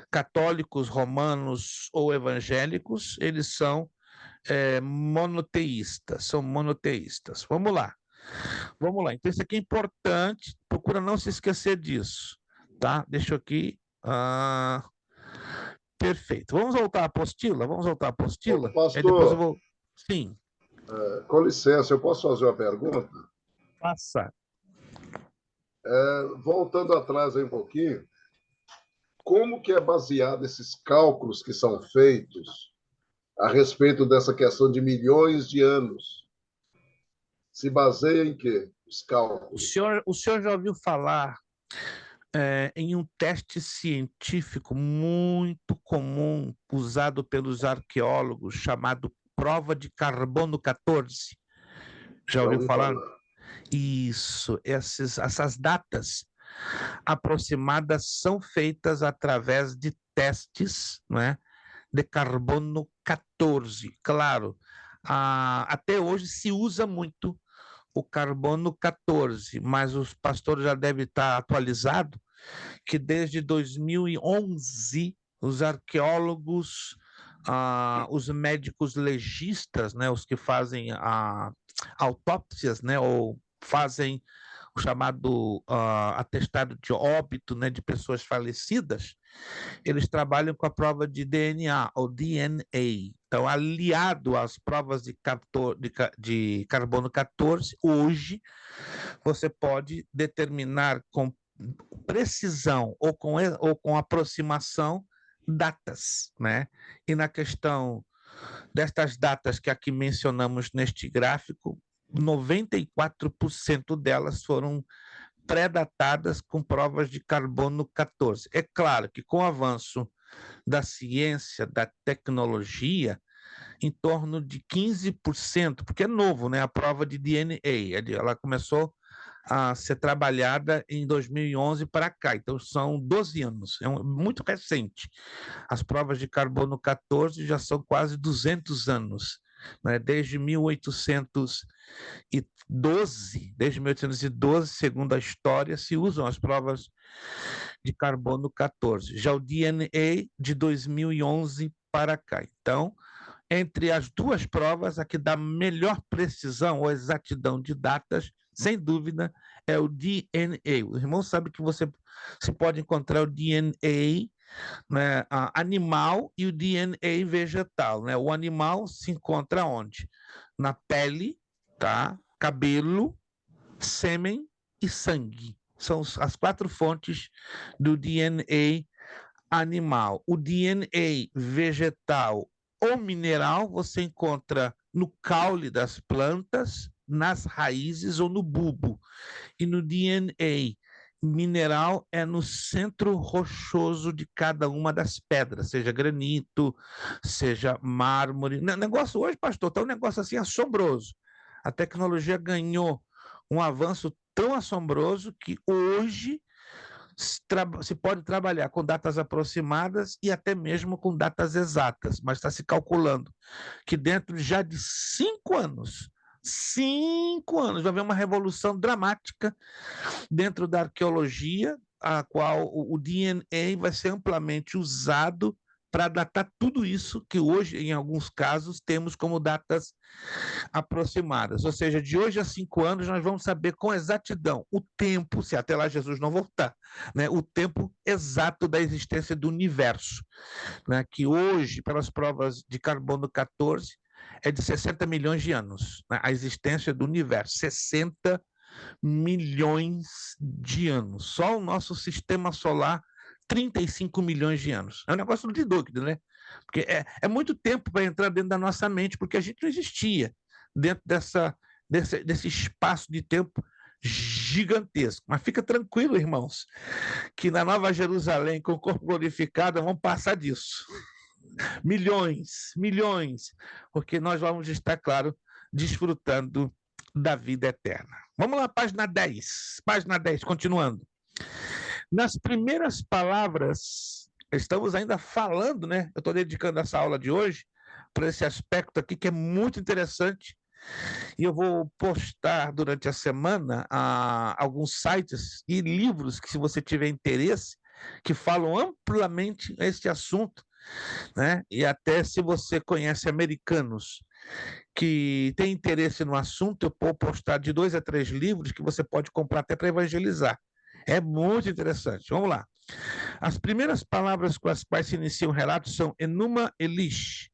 católicos, romanos ou evangélicos, eles são monoteístas. Vamos lá. Então, isso aqui é importante, procura não se esquecer disso, tá? Deixa eu aqui. Perfeito. Vamos voltar à apostila? Pastor, depois eu vou... Sim. Com licença, eu posso fazer uma pergunta? Faça. Voltando atrás aí um pouquinho, como que é baseado esses cálculos que são feitos a respeito dessa questão de milhões de anos? Se baseia em quê? Os O cálculos. senhor já ouviu falar em um teste científico muito comum usado pelos arqueólogos, chamado prova de carbono 14? Já Já ouviu ouvi falar? falar. Isso, essas datas aproximadas são feitas através de testes, não é, de carbono 14. Claro, até hoje se usa muito o carbono 14, mas os pastores já devem estar atualizados que desde 2011 os arqueólogos, os médicos legistas, né, os que fazem autópsias, né, ou fazem o chamado atestado de óbito, né, de pessoas falecidas, eles trabalham com a prova de DNA, ou DNA. Então, aliado às provas de carbono 14, hoje você pode determinar com precisão ou com aproximação datas, né? E na questão destas datas que aqui mencionamos neste gráfico, 94% delas foram pré-datadas com provas de carbono 14. É claro que com o avanço da ciência, da tecnologia, em torno de 15%, porque é novo, né? A prova de DNA, ela começou a ser trabalhada em 2011 para cá, então são 12 anos, muito recente. As provas de carbono 14 já são quase 200 anos, né? Desde 1812, segundo a história, se usam as provas de carbono 14. Já o DNA de 2011 para cá. Então, entre as duas provas, a que dá melhor precisão ou exatidão de datas, sem dúvida, é o DNA. O irmão sabe que você se pode encontrar o DNA, né, animal e o DNA vegetal, né? O animal se encontra onde? Na pele, tá? Cabelo, sêmen e sangue. São as 4 fontes do DNA animal. O DNA vegetal ou mineral você encontra no caule das plantas, nas raízes ou no bulbo. E no DNA mineral é no centro rochoso de cada uma das pedras, seja granito, seja mármore. O negócio hoje, pastor, tá um negócio assim assombroso. A tecnologia ganhou um avanço tão assombroso que hoje se pode trabalhar com datas aproximadas e até mesmo com datas exatas, mas está se calculando que dentro já de 5 anos, vai haver uma revolução dramática dentro da arqueologia, a qual o DNA vai ser amplamente usado para datar tudo isso que hoje, em alguns casos, temos como datas aproximadas. Ou seja, de hoje a 5 anos, nós vamos saber com exatidão o tempo, se até lá Jesus não voltar, né, o tempo exato da existência do universo, né, que hoje, pelas provas de carbono 14, é de 60 milhões de anos, né, a existência do universo, 60 milhões de anos. Só o nosso sistema solar, 35 milhões de anos. É um negócio de doido, né? Porque é muito tempo para entrar dentro da nossa mente, porque a gente não existia dentro desse espaço de tempo gigantesco. Mas fica tranquilo, irmãos, que na Nova Jerusalém, com o corpo glorificado, vamos passar disso. Milhões, porque nós vamos estar, claro, desfrutando da vida eterna. Vamos lá, página 10. Página 10, continuando. Nas primeiras palavras, estamos ainda falando, né? Eu estou dedicando essa aula de hoje para esse aspecto aqui que é muito interessante. E eu vou postar durante a semana alguns sites e livros que, se você tiver interesse, que falam amplamente este assunto, né? E até se você conhece americanos que têm interesse no assunto, eu vou postar de 2 a 3 livros que você pode comprar até para evangelizar. É muito interessante. Vamos lá. As primeiras palavras com as quais se inicia o relato são enuma elish,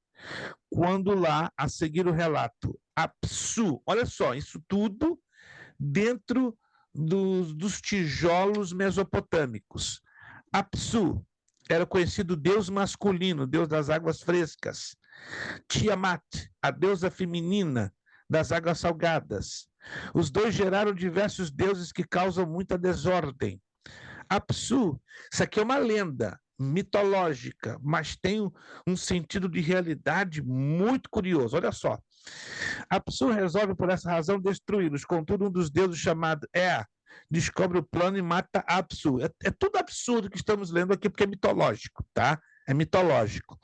quando lá, a seguir o relato, apsu. Olha só, isso tudo dentro dos tijolos mesopotâmicos. Apsu, era o conhecido deus masculino, deus das águas frescas. Tiamat, a deusa feminina das águas salgadas. Os dois geraram diversos deuses que causam muita desordem. Apsu, isso aqui é uma lenda mitológica, mas tem um sentido de realidade muito curioso. Olha só. Apsu resolve, por essa razão, destruí-los. Contudo, um dos deuses, chamado Ea, descobre o plano e mata Apsu. É tudo absurdo que estamos lendo aqui, porque é mitológico, tá? É mitológico.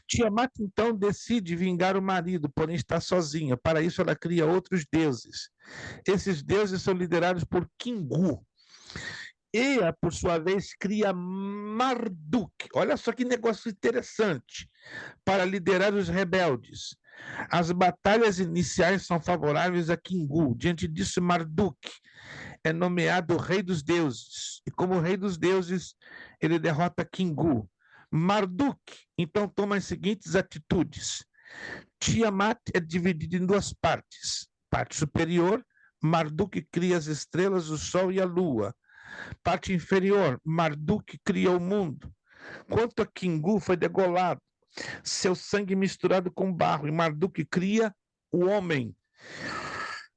Tiamat, então, decide vingar o marido, porém está sozinha. Para isso, ela cria outros deuses. Esses deuses são liderados por Kingu. Ea, por sua vez, cria Marduk. Olha só que negócio interessante. Para liderar os rebeldes. As batalhas iniciais são favoráveis a Kingu. Diante disso, Marduk é nomeado rei dos deuses. E como rei dos deuses, ele derrota Kingu. Marduk, então, toma as seguintes atitudes. Tiamat é dividido em duas partes. Parte superior, Marduk cria as estrelas, o sol e a lua. Parte inferior, Marduk cria o mundo. Quanto a Kingu, foi degolado, seu sangue misturado com barro, e Marduk cria o homem.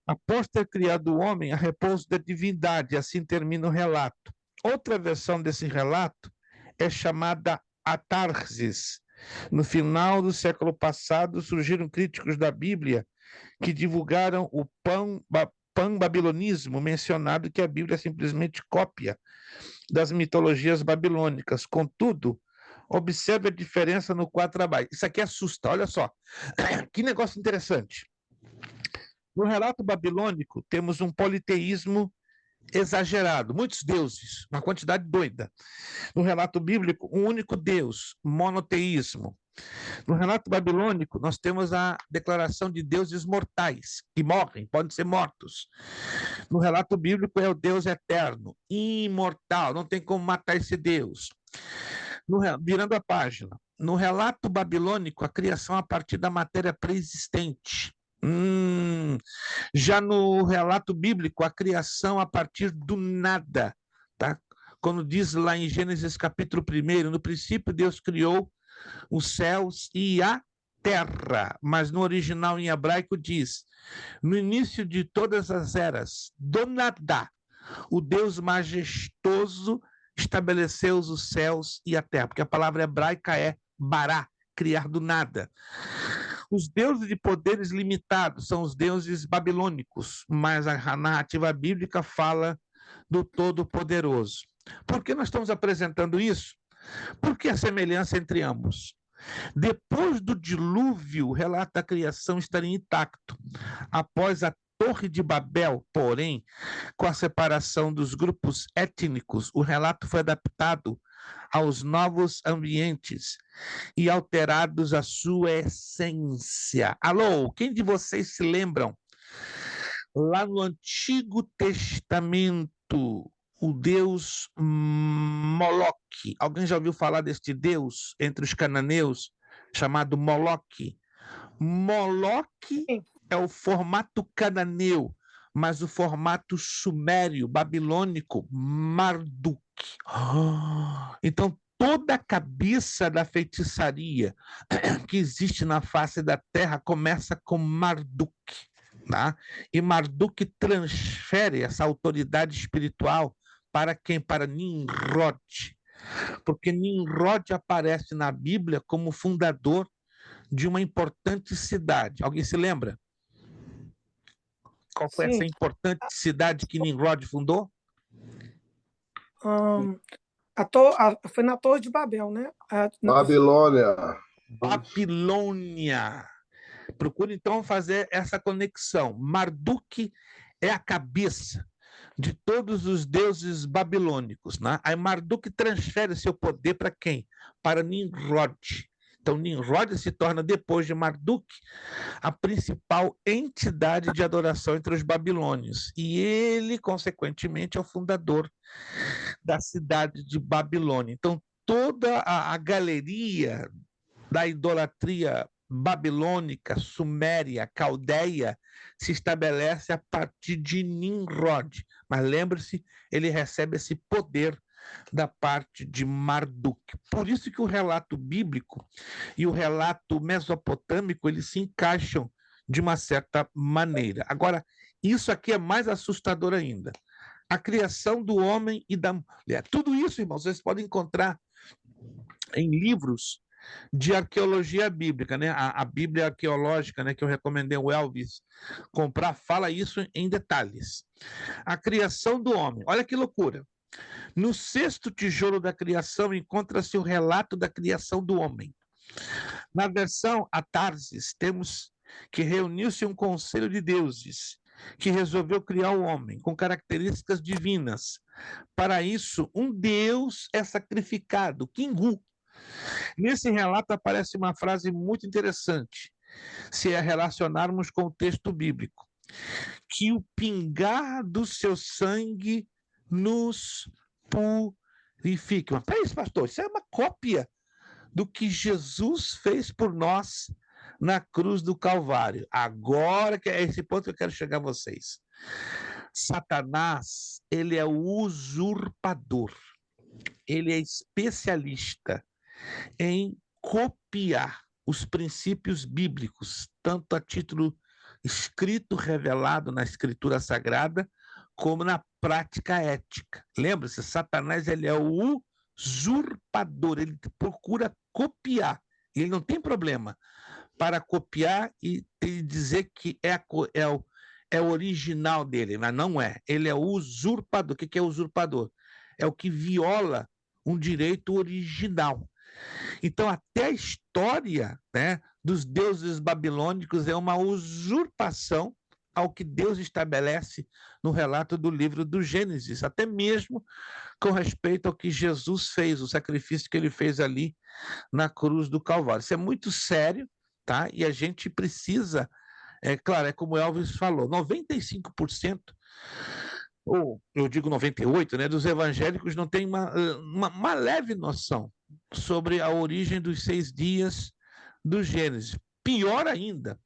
Após ter criado o homem, a repouso da divindade, assim termina o relato. Outra versão desse relato é chamada Atarsis. No final do século passado, surgiram críticos da Bíblia que divulgaram o pan-babilonismo, mencionado que a Bíblia é simplesmente cópia das mitologias babilônicas. Contudo, observe a diferença no quadro abaixo. Isso aqui assusta, olha só. Que negócio interessante. No relato babilônico, temos um politeísmo exagerado, muitos deuses, uma quantidade doida. No relato bíblico, um único Deus, monoteísmo. No relato babilônico, nós temos a declaração de deuses mortais, que morrem, podem ser mortos. No relato bíblico, é o Deus eterno, imortal, não tem como matar esse Deus. Virando a página, no relato babilônico, a criação a partir da matéria pré-existente. Já no relato bíblico, a criação a partir do nada, tá? Quando diz lá em Gênesis capítulo 1, no princípio Deus criou os céus e a terra, mas no original em hebraico diz, no início de todas as eras, do nada, o Deus majestoso estabeleceu os céus e a terra, porque a palavra hebraica é bará, criar do nada. Os deuses de poderes limitados são os deuses babilônicos, mas a narrativa bíblica fala do Todo-Poderoso. Por que nós estamos apresentando isso? Porque a semelhança entre ambos. Depois do dilúvio, o relato da criação estaria intacto. Após a Torre de Babel, porém, com a separação dos grupos étnicos, o relato foi adaptado aos novos ambientes e alterados a sua essência. Alô, quem de vocês se lembram? Lá no Antigo Testamento, o deus Moloque. Alguém já ouviu falar deste deus entre os cananeus, chamado Moloque? Moloque é o formato cananeu, mas o formato sumério, babilônico, Marduk. Então, toda a cabeça da feitiçaria que existe na face da terra começa com Marduk. Tá? E Marduk transfere essa autoridade espiritual para quem? Para Nimrod. Porque Nimrod aparece na Bíblia como fundador de uma importante cidade. Alguém se lembra? Qual foi essa importante cidade que Nimrod fundou? Foi na Torre de Babel, né? Babilônia. Babilônia. Procure, então, fazer essa conexão. Marduk é a cabeça de todos os deuses babilônicos. Né? Aí Marduk transfere seu poder para quem? Para Nimrod. Então, Nimrod se torna, depois de Marduk, a principal entidade de adoração entre os babilônios. E ele, consequentemente, é o fundador da cidade de Babilônia. Então, toda a galeria da idolatria babilônica, suméria, caldeia, se estabelece a partir de Nimrod. Mas lembre-se, ele recebe esse poder da parte de Marduk. Por isso que o relato bíblico e o relato mesopotâmico, eles se encaixam de uma certa maneira. Agora, isso aqui é mais assustador ainda. A criação do homem e da mulher. Tudo isso, irmãos, vocês podem encontrar em livros de arqueologia bíblica, né? A Bíblia arqueológica, né, que eu recomendei ao Elvis comprar, fala isso em detalhes. A criação do homem. Olha que loucura. No sexto tijolo da criação encontra-se o relato da criação do homem. Na versão Atarsis, temos que reuniu-se um conselho de deuses que resolveu criar o homem com características divinas. Para isso, um deus é sacrificado, Kingu. Nesse relato aparece uma frase muito interessante, se a relacionarmos com o texto bíblico, que o pingar do seu sangue nos purifica. Mas peraí, pastor, isso é uma cópia do que Jesus fez por nós na cruz do Calvário. Agora que é esse ponto que eu quero chegar a vocês. Satanás, ele é o usurpador. Ele é especialista em copiar os princípios bíblicos, tanto a título escrito, revelado na Escritura Sagrada, como na prática ética. Lembra-se, Satanás, ele é o usurpador, ele procura copiar, e ele não tem problema para copiar e dizer que é o original dele, mas não é. Ele é o usurpador. O que é usurpador? É o que viola um direito original. Então, até a história, né, dos deuses babilônicos é uma usurpação ao que Deus estabelece no relato do livro do Gênesis, até mesmo com respeito ao que Jesus fez, o sacrifício que ele fez ali na cruz do Calvário. Isso é muito sério, tá? E a gente precisa, claro, é como o Elvis falou, 95%, ou eu digo 98%, né, dos evangélicos não tem uma leve noção sobre a origem dos 6 dias do Gênesis. Pior ainda,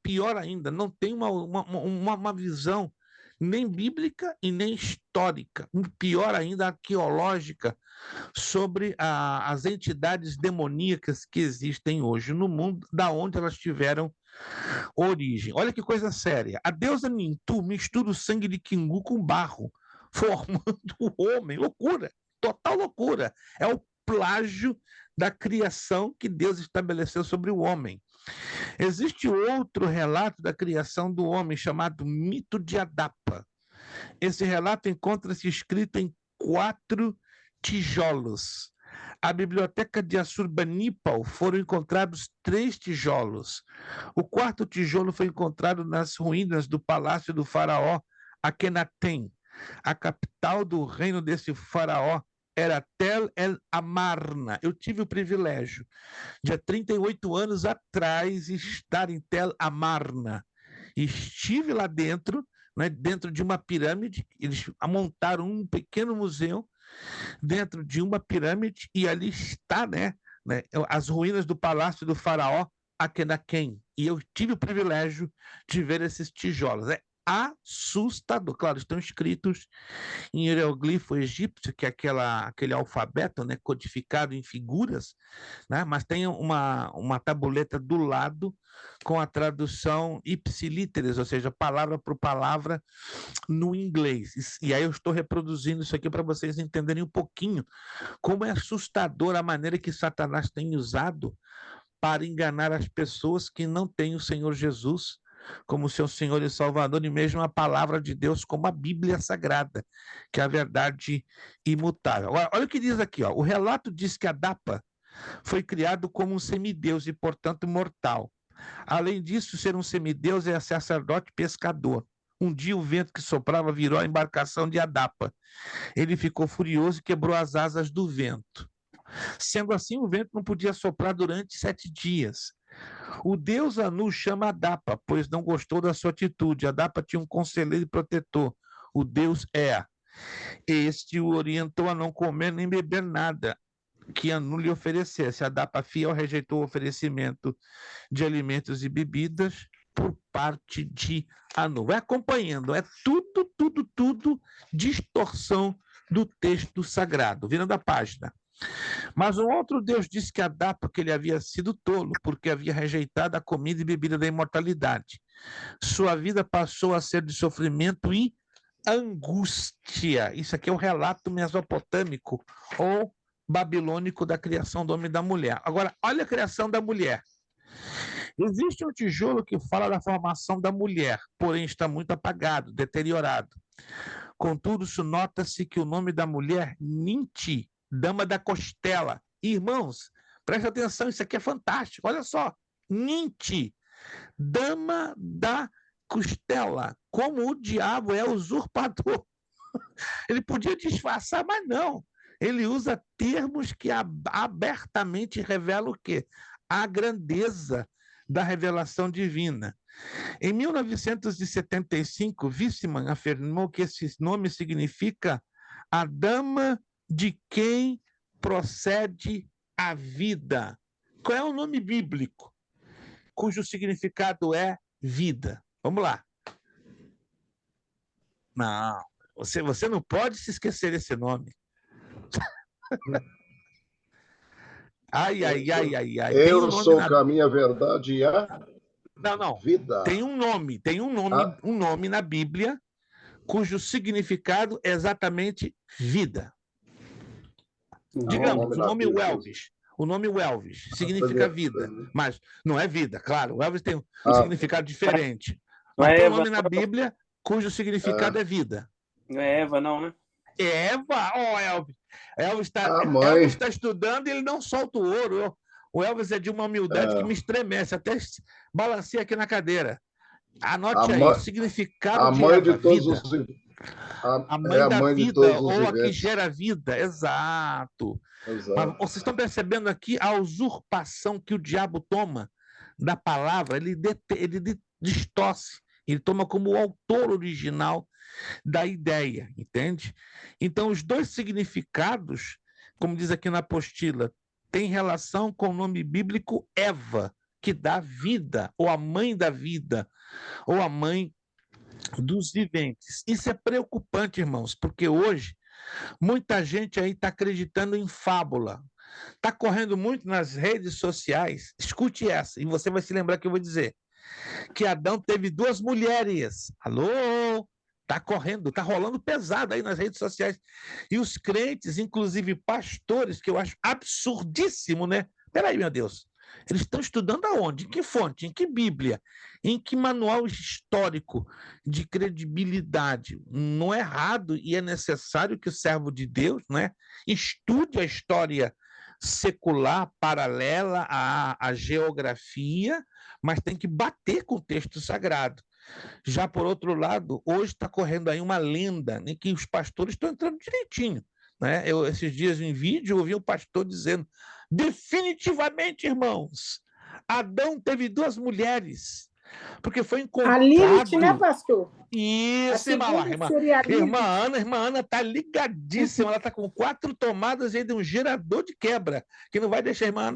não tem uma visão nem bíblica e nem histórica, pior ainda, arqueológica, sobre as entidades demoníacas que existem hoje no mundo, da onde elas tiveram origem. Olha que coisa séria. A deusa Nintu mistura o sangue de Kingu com barro, formando o homem. Loucura, total loucura. É o plágio da criação que Deus estabeleceu sobre o homem. Existe outro relato da criação do homem chamado Mito de Adapa. Esse relato encontra-se escrito em 4 tijolos. A biblioteca de Assurbanipal foram encontrados 3 tijolos. O 4º tijolo foi encontrado nas ruínas do palácio do faraó Akhenaten. A capital do reino desse faraó era Tel El Amarna. Eu tive o privilégio de, há 38 anos atrás, estar em Tel Amarna. Estive lá dentro, né, dentro de uma pirâmide. Eles montaram um pequeno museu dentro de uma pirâmide, e ali está, né, as ruínas do palácio do faraó Akhenaten. E eu tive o privilégio de ver esses tijolos. É assustador. Claro, estão escritos em hieroglifo egípcio, que é aquele alfabeto, né, codificado em figuras, né, mas tem uma tabuleta do lado com a tradução ipsilíteres, ou seja, palavra por palavra no inglês. E aí eu estou reproduzindo isso aqui para vocês entenderem um pouquinho como é assustador a maneira que Satanás tem usado para enganar as pessoas que não têm o Senhor Jesus como seu Senhor e Salvador, e mesmo a palavra de Deus como a Bíblia Sagrada, que é a verdade imutável. Olha o que diz aqui, ó. O relato diz que Adapa foi criado como um semideus e, portanto, mortal. Além disso, ser um semideus é sacerdote pescador. Um dia o vento que soprava virou a embarcação de Adapa. Ele ficou furioso e quebrou as asas do vento. Sendo assim, o vento não podia soprar durante 7 dias. O deus Anu chama Adapa, pois não gostou da sua atitude. Adapa tinha um conselheiro e protetor, o deus Ea. Este o orientou a não comer nem beber nada que Anu lhe oferecesse. Adapa, fiel, rejeitou o oferecimento de alimentos e bebidas por parte de Anu. Vai acompanhando, é tudo distorção do texto sagrado. Virando a página. Mas um outro Deus disse que Adão, porque ele havia sido tolo, porque havia rejeitado a comida e bebida da imortalidade. Sua vida passou a ser de sofrimento e angústia. Isso aqui é o relato mesopotâmico ou babilônico da criação do homem e da mulher. Agora, olha a criação da mulher. Existe um tijolo que fala da formação da mulher, porém está muito apagado, deteriorado. Contudo, nota-se que o nome da mulher, Ninti, dama da costela. Irmãos, presta atenção, isso aqui é fantástico. Olha só, Ninti, dama da costela. Como o diabo é usurpador. Ele podia disfarçar, mas não. Ele usa termos que abertamente revelam o quê? A grandeza da revelação divina. Em 1975, Wiseman afirmou que esse nome significa a dama de quem procede a vida. Qual é o nome bíblico cujo significado é vida? Vamos lá. Não, você não pode se esquecer desse nome. Ai. Eu sou o caminho, a verdade e a vida. Tem um nome na Bíblia cujo significado é exatamente vida. Digamos, o nome Welvis significa vida, mas não é vida, claro. O Elvis tem um significado diferente. Mas tem um nome na Bíblia cujo significado é vida. Não é Eva, não, né? Eva, Elvis. Elvis está estudando e ele não solta o ouro. O Elvis é de uma humildade que me estremece, até balancei aqui na cadeira. Anote aí, o significado de Eva, vida. A mãe da vida, ou a que gera vida, exato. Mas vocês estão percebendo aqui a usurpação que o diabo toma da palavra, ele distorce, ele toma como o autor original da ideia, entende? Então, os dois significados, como diz aqui na apostila, têm relação com o nome bíblico Eva, que dá vida, ou a mãe da vida, ou a mãe dos viventes. Isso é preocupante, irmãos, porque hoje muita gente aí está acreditando em fábula. Está correndo muito nas redes sociais. Escute essa, e você vai se lembrar que eu vou dizer. Que Adão teve 2 mulheres. Alô? Está correndo, está rolando pesado aí nas redes sociais. E os crentes, inclusive pastores, que eu acho absurdíssimo, né? Peraí, meu Deus. Eles estão estudando aonde? Em que fonte? Em que Bíblia? Em que manual histórico de credibilidade? Não é errado e é necessário que o servo de Deus, né, estude a história secular paralela à geografia, mas tem que bater com o texto sagrado. Já por outro lado, hoje está correndo aí uma lenda, né, que os pastores estão entrando direitinho. Né? Esses dias em vídeo eu ouvi um pastor dizendo: definitivamente, irmãos, Adão teve 2 mulheres, porque foi encontrado... A Lilith, né, pastor? Isso, irmã Ana está ligadíssima, ela está com 4 tomadas aí de um gerador de quebra, que não vai deixar a irmã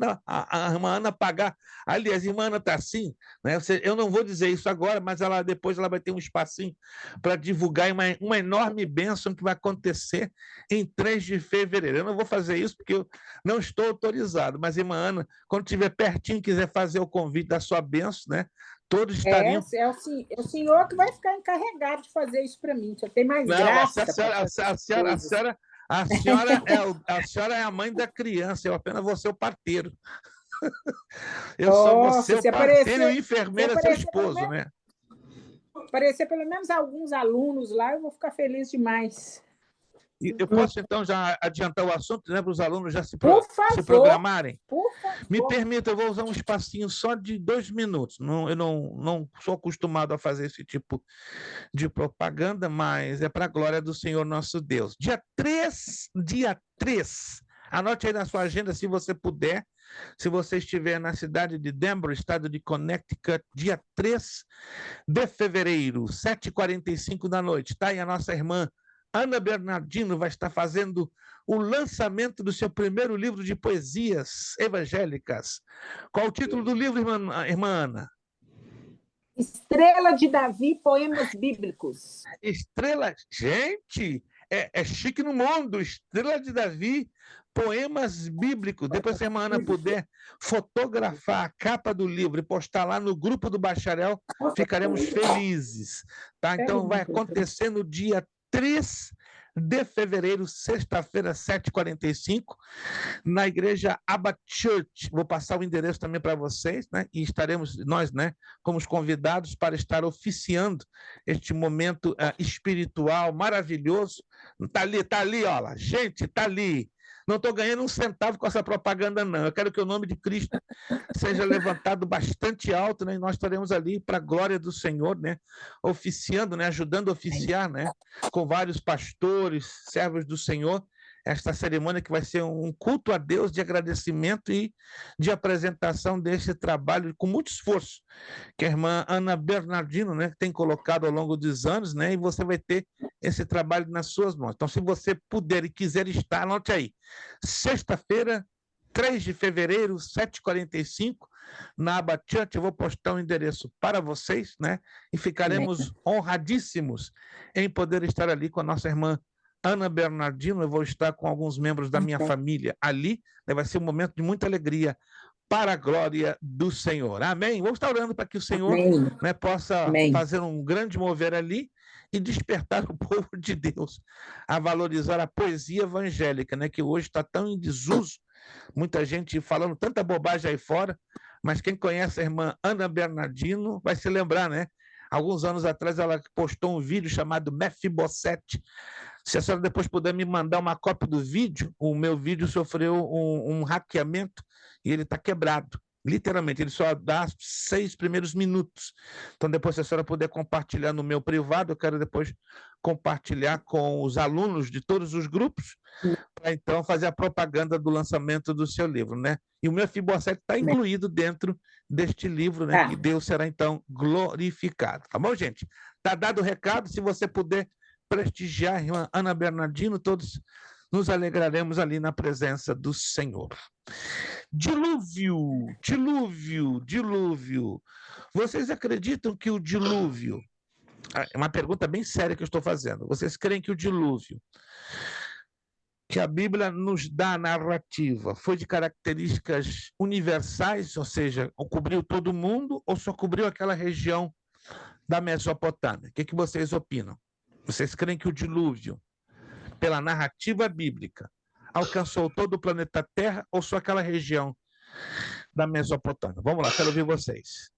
Ana pagar. Aliás, a irmã Ana está assim, né? Eu não vou dizer isso agora, mas depois ela vai ter um espacinho para divulgar uma enorme bênção que vai acontecer em 3 de fevereiro. Eu não vou fazer isso porque eu não estou autorizado, mas irmã Ana, quando estiver pertinho, quiser fazer o convite da sua bênção, né? Todos estariam... É o senhor que vai ficar encarregado de fazer isso para mim. Só tem mais graça. A senhora é a mãe da criança, eu apenas vou ser o parteiro. Eu só vou ser o parteiro e o enfermeiro é seu esposo, né? Aparecer pelo menos alguns alunos lá, eu vou ficar feliz demais. Eu posso, então, já adiantar o assunto, né, para os alunos já se programarem? Por favor. Me permita, eu vou usar um espacinho só de 2 minutos. Eu não sou acostumado a fazer esse tipo de propaganda, mas é para a glória do Senhor nosso Deus. Dia 3, anote aí na sua agenda, se você puder, se você estiver na cidade de Denver, estado de Connecticut, dia 3 de fevereiro, 7h45 da noite, tá? E a nossa irmã Ana Bernardino vai estar fazendo o lançamento do seu primeiro livro de poesias evangélicas. Qual o título do livro, irmã Ana? Estrela de Davi, Poemas Bíblicos. Estrela... Gente, é chique no mundo, Estrela de Davi, poemas bíblicos. Depois, se a irmã Ana puder fotografar a capa do livro e postar lá no grupo do bacharel, ficaremos felizes. Tá? Então, vai acontecer no dia 3 de fevereiro, sexta-feira, 7h45, na igreja Abba Church. Vou passar o endereço também para vocês, né? E estaremos, nós, né, como os convidados para estar oficiando este momento espiritual maravilhoso. Tá ali, olha, gente, tá ali. Não estou ganhando um centavo com essa propaganda, não. Eu quero que o nome de Cristo seja levantado bastante alto, né? E nós estaremos ali para a glória do Senhor, né? Oficiando, né? Ajudando a oficiar, né? Com vários pastores, servos do Senhor, esta cerimônia que vai ser um culto a Deus de agradecimento e de apresentação deste trabalho com muito esforço, que a irmã Ana Bernardino, né, tem colocado ao longo dos anos, né, e você vai ter esse trabalho nas suas mãos. Então, se você puder e quiser estar, anote aí, sexta-feira, 3 de fevereiro, 7h45, na Abba Church. Eu vou postar um endereço para vocês, né, e ficaremos honradíssimos em poder estar ali com a nossa irmã Ana Bernardino. Eu vou estar com alguns membros da minha família ali, né? Vai ser um momento de muita alegria para a glória do Senhor. Amém? Vamos estar orando para que o Senhor, né, possa fazer um grande mover ali e despertar o povo de Deus a valorizar a poesia evangélica, né, que hoje está tão em desuso, muita gente falando tanta bobagem aí fora, mas quem conhece a irmã Ana Bernardino vai se lembrar, né? Alguns anos atrás ela postou um vídeo chamado Mefibosete. Se a senhora depois puder me mandar uma cópia do vídeo, o meu vídeo sofreu um hackeamento e ele está quebrado. Literalmente, ele só dá 6 primeiros minutos. Então, depois, se a senhora puder compartilhar no meu privado, eu quero depois compartilhar com os alunos de todos os grupos, para então fazer a propaganda do lançamento do seu livro, né? E o Mefibosete está incluído dentro deste livro, né? Que Deus será então glorificado. Tá bom, gente? Tá dado o recado. Se você puder prestigiar a irmã Ana Bernardino, todos nos alegraremos ali na presença do Senhor. Dilúvio, dilúvio, dilúvio. Vocês acreditam que o dilúvio... É uma pergunta bem séria que eu estou fazendo. Vocês creem que o dilúvio que a Bíblia nos dá a narrativa foi de características universais, ou seja, cobriu todo mundo, ou só cobriu aquela região da Mesopotâmia? O que vocês opinam? Vocês creem que o dilúvio, pela narrativa bíblica, alcançou todo o planeta Terra ou só aquela região da Mesopotâmia? Vamos lá, quero ouvir vocês.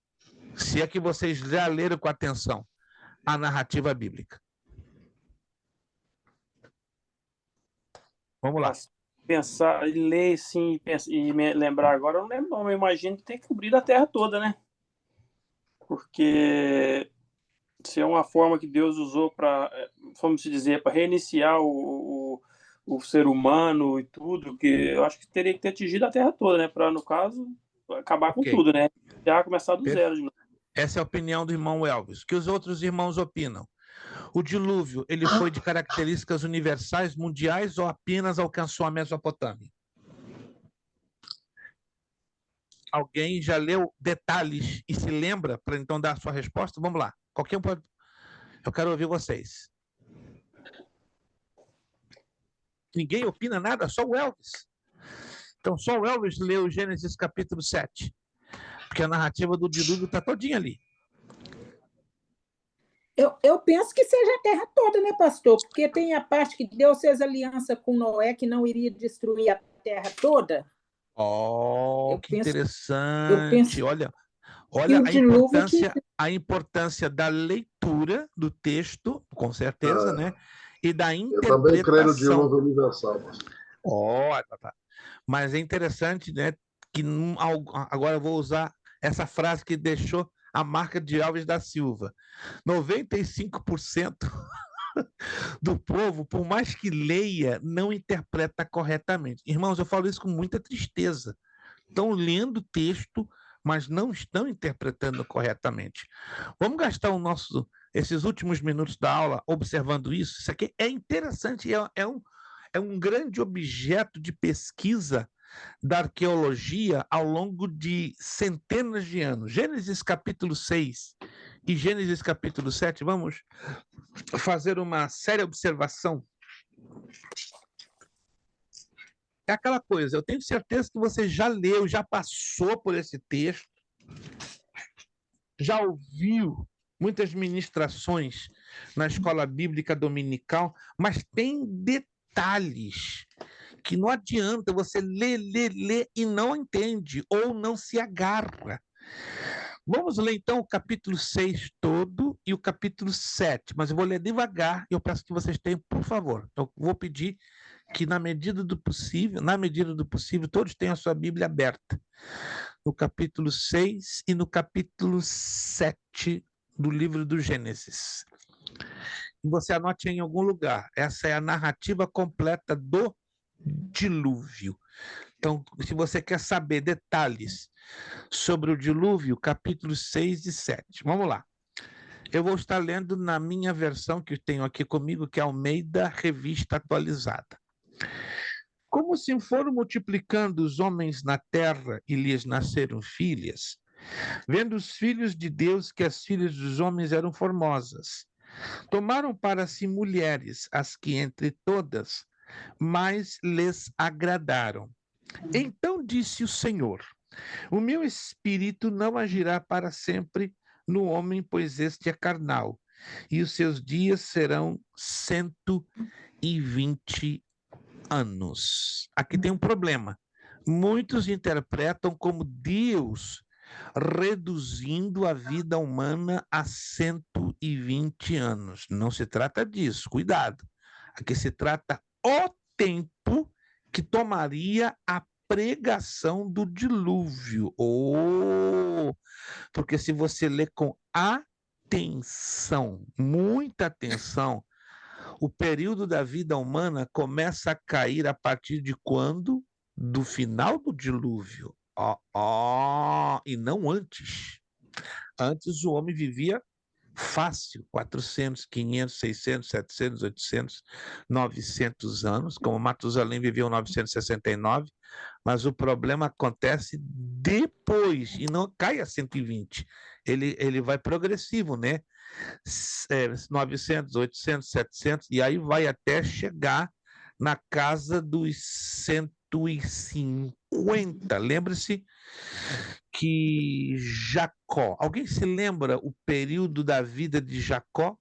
Se é que vocês já leram com atenção a narrativa bíblica. Vamos lá. Pensar, ler sim e me lembrar agora, eu não lembro, não. Eu imagino que tem que cobrir a Terra toda, né? Porque se é uma forma que Deus usou para, vamos dizer, para reiniciar o ser humano e tudo, que eu acho que teria que ter atingido a Terra toda, né? Para, no caso, acabar com tudo, né? Já começar do zero de novo. Essa é a opinião do irmão Elvis. O que os outros irmãos opinam? O dilúvio, ele foi de características universais, mundiais, ou apenas alcançou a Mesopotâmia? Alguém já leu detalhes e se lembra para então dar a sua resposta? Vamos lá. Qualquer um pode... Eu quero ouvir vocês. Ninguém opina nada, só o Elvis. Então, só o Elvis leu Gênesis capítulo 7. Porque a narrativa do dilúvio está todinha ali. Eu penso que seja a terra toda, né, pastor? Porque tem a parte que Deus fez aliança com Noé, que não iria destruir a terra toda. Que interessante. Olha a importância da leitura do texto, com certeza, né? E da interpretação. Eu também creio no dilúvio universal. Mas é interessante, né? Que agora eu vou usar essa frase que deixou a marca de Alves da Silva. 95% do povo, por mais que leia, não interpreta corretamente. Irmãos, eu falo isso com muita tristeza. Estão lendo o texto, mas não estão interpretando corretamente. Vamos gastar esses últimos minutos da aula observando isso. Isso aqui é interessante, é um grande objeto de pesquisa da arqueologia ao longo de centenas de anos. Gênesis capítulo 6 e Gênesis capítulo 7, vamos fazer uma séria observação É aquela coisa, eu tenho certeza que você já leu, já passou por esse texto, já ouviu muitas ministrações na escola bíblica dominical, mas tem detalhes que não adianta você ler e não entende, ou não se agarra. Vamos ler então o capítulo 6 todo e o capítulo 7, mas eu vou ler devagar e eu peço que vocês tenham, por favor, eu vou pedir que na medida do possível, todos tenham a sua Bíblia aberta. No capítulo 6 e no capítulo 7 do livro do Gênesis. Você anote em algum lugar. Essa é a narrativa completa do dilúvio. Então, se você quer saber detalhes sobre o dilúvio, capítulos 6 e 7. Vamos lá. Eu vou estar lendo na minha versão que eu tenho aqui comigo, que é Almeida Revista Atualizada. Como se foram multiplicando os homens na terra e lhes nasceram filhas, vendo os filhos de Deus que as filhas dos homens eram formosas, tomaram para si mulheres, as que entre todas mais lhes agradaram. Então disse o Senhor: o meu espírito não agirá para sempre no homem, pois este é carnal, e os seus dias serão 120 anos. Aqui tem um problema. Muitos interpretam como Deus reduzindo a vida humana a 120 anos. Não se trata disso, cuidado. Aqui se trata o tempo que tomaria a pregação do dilúvio. Porque se você ler com atenção, muita atenção, o período da vida humana começa a cair a partir de quando? Do final do dilúvio. E não antes. Antes o homem vivia fácil, 400, 500, 600, 700, 800, 900 anos, como Matusalém viveu 969, mas o problema acontece depois, e não cai a 120. Ele vai progressivo, né? 900, 800, 700, e aí vai até chegar na casa dos 150. Lembre-se que Jacó, alguém se lembra o período da vida de Jacó?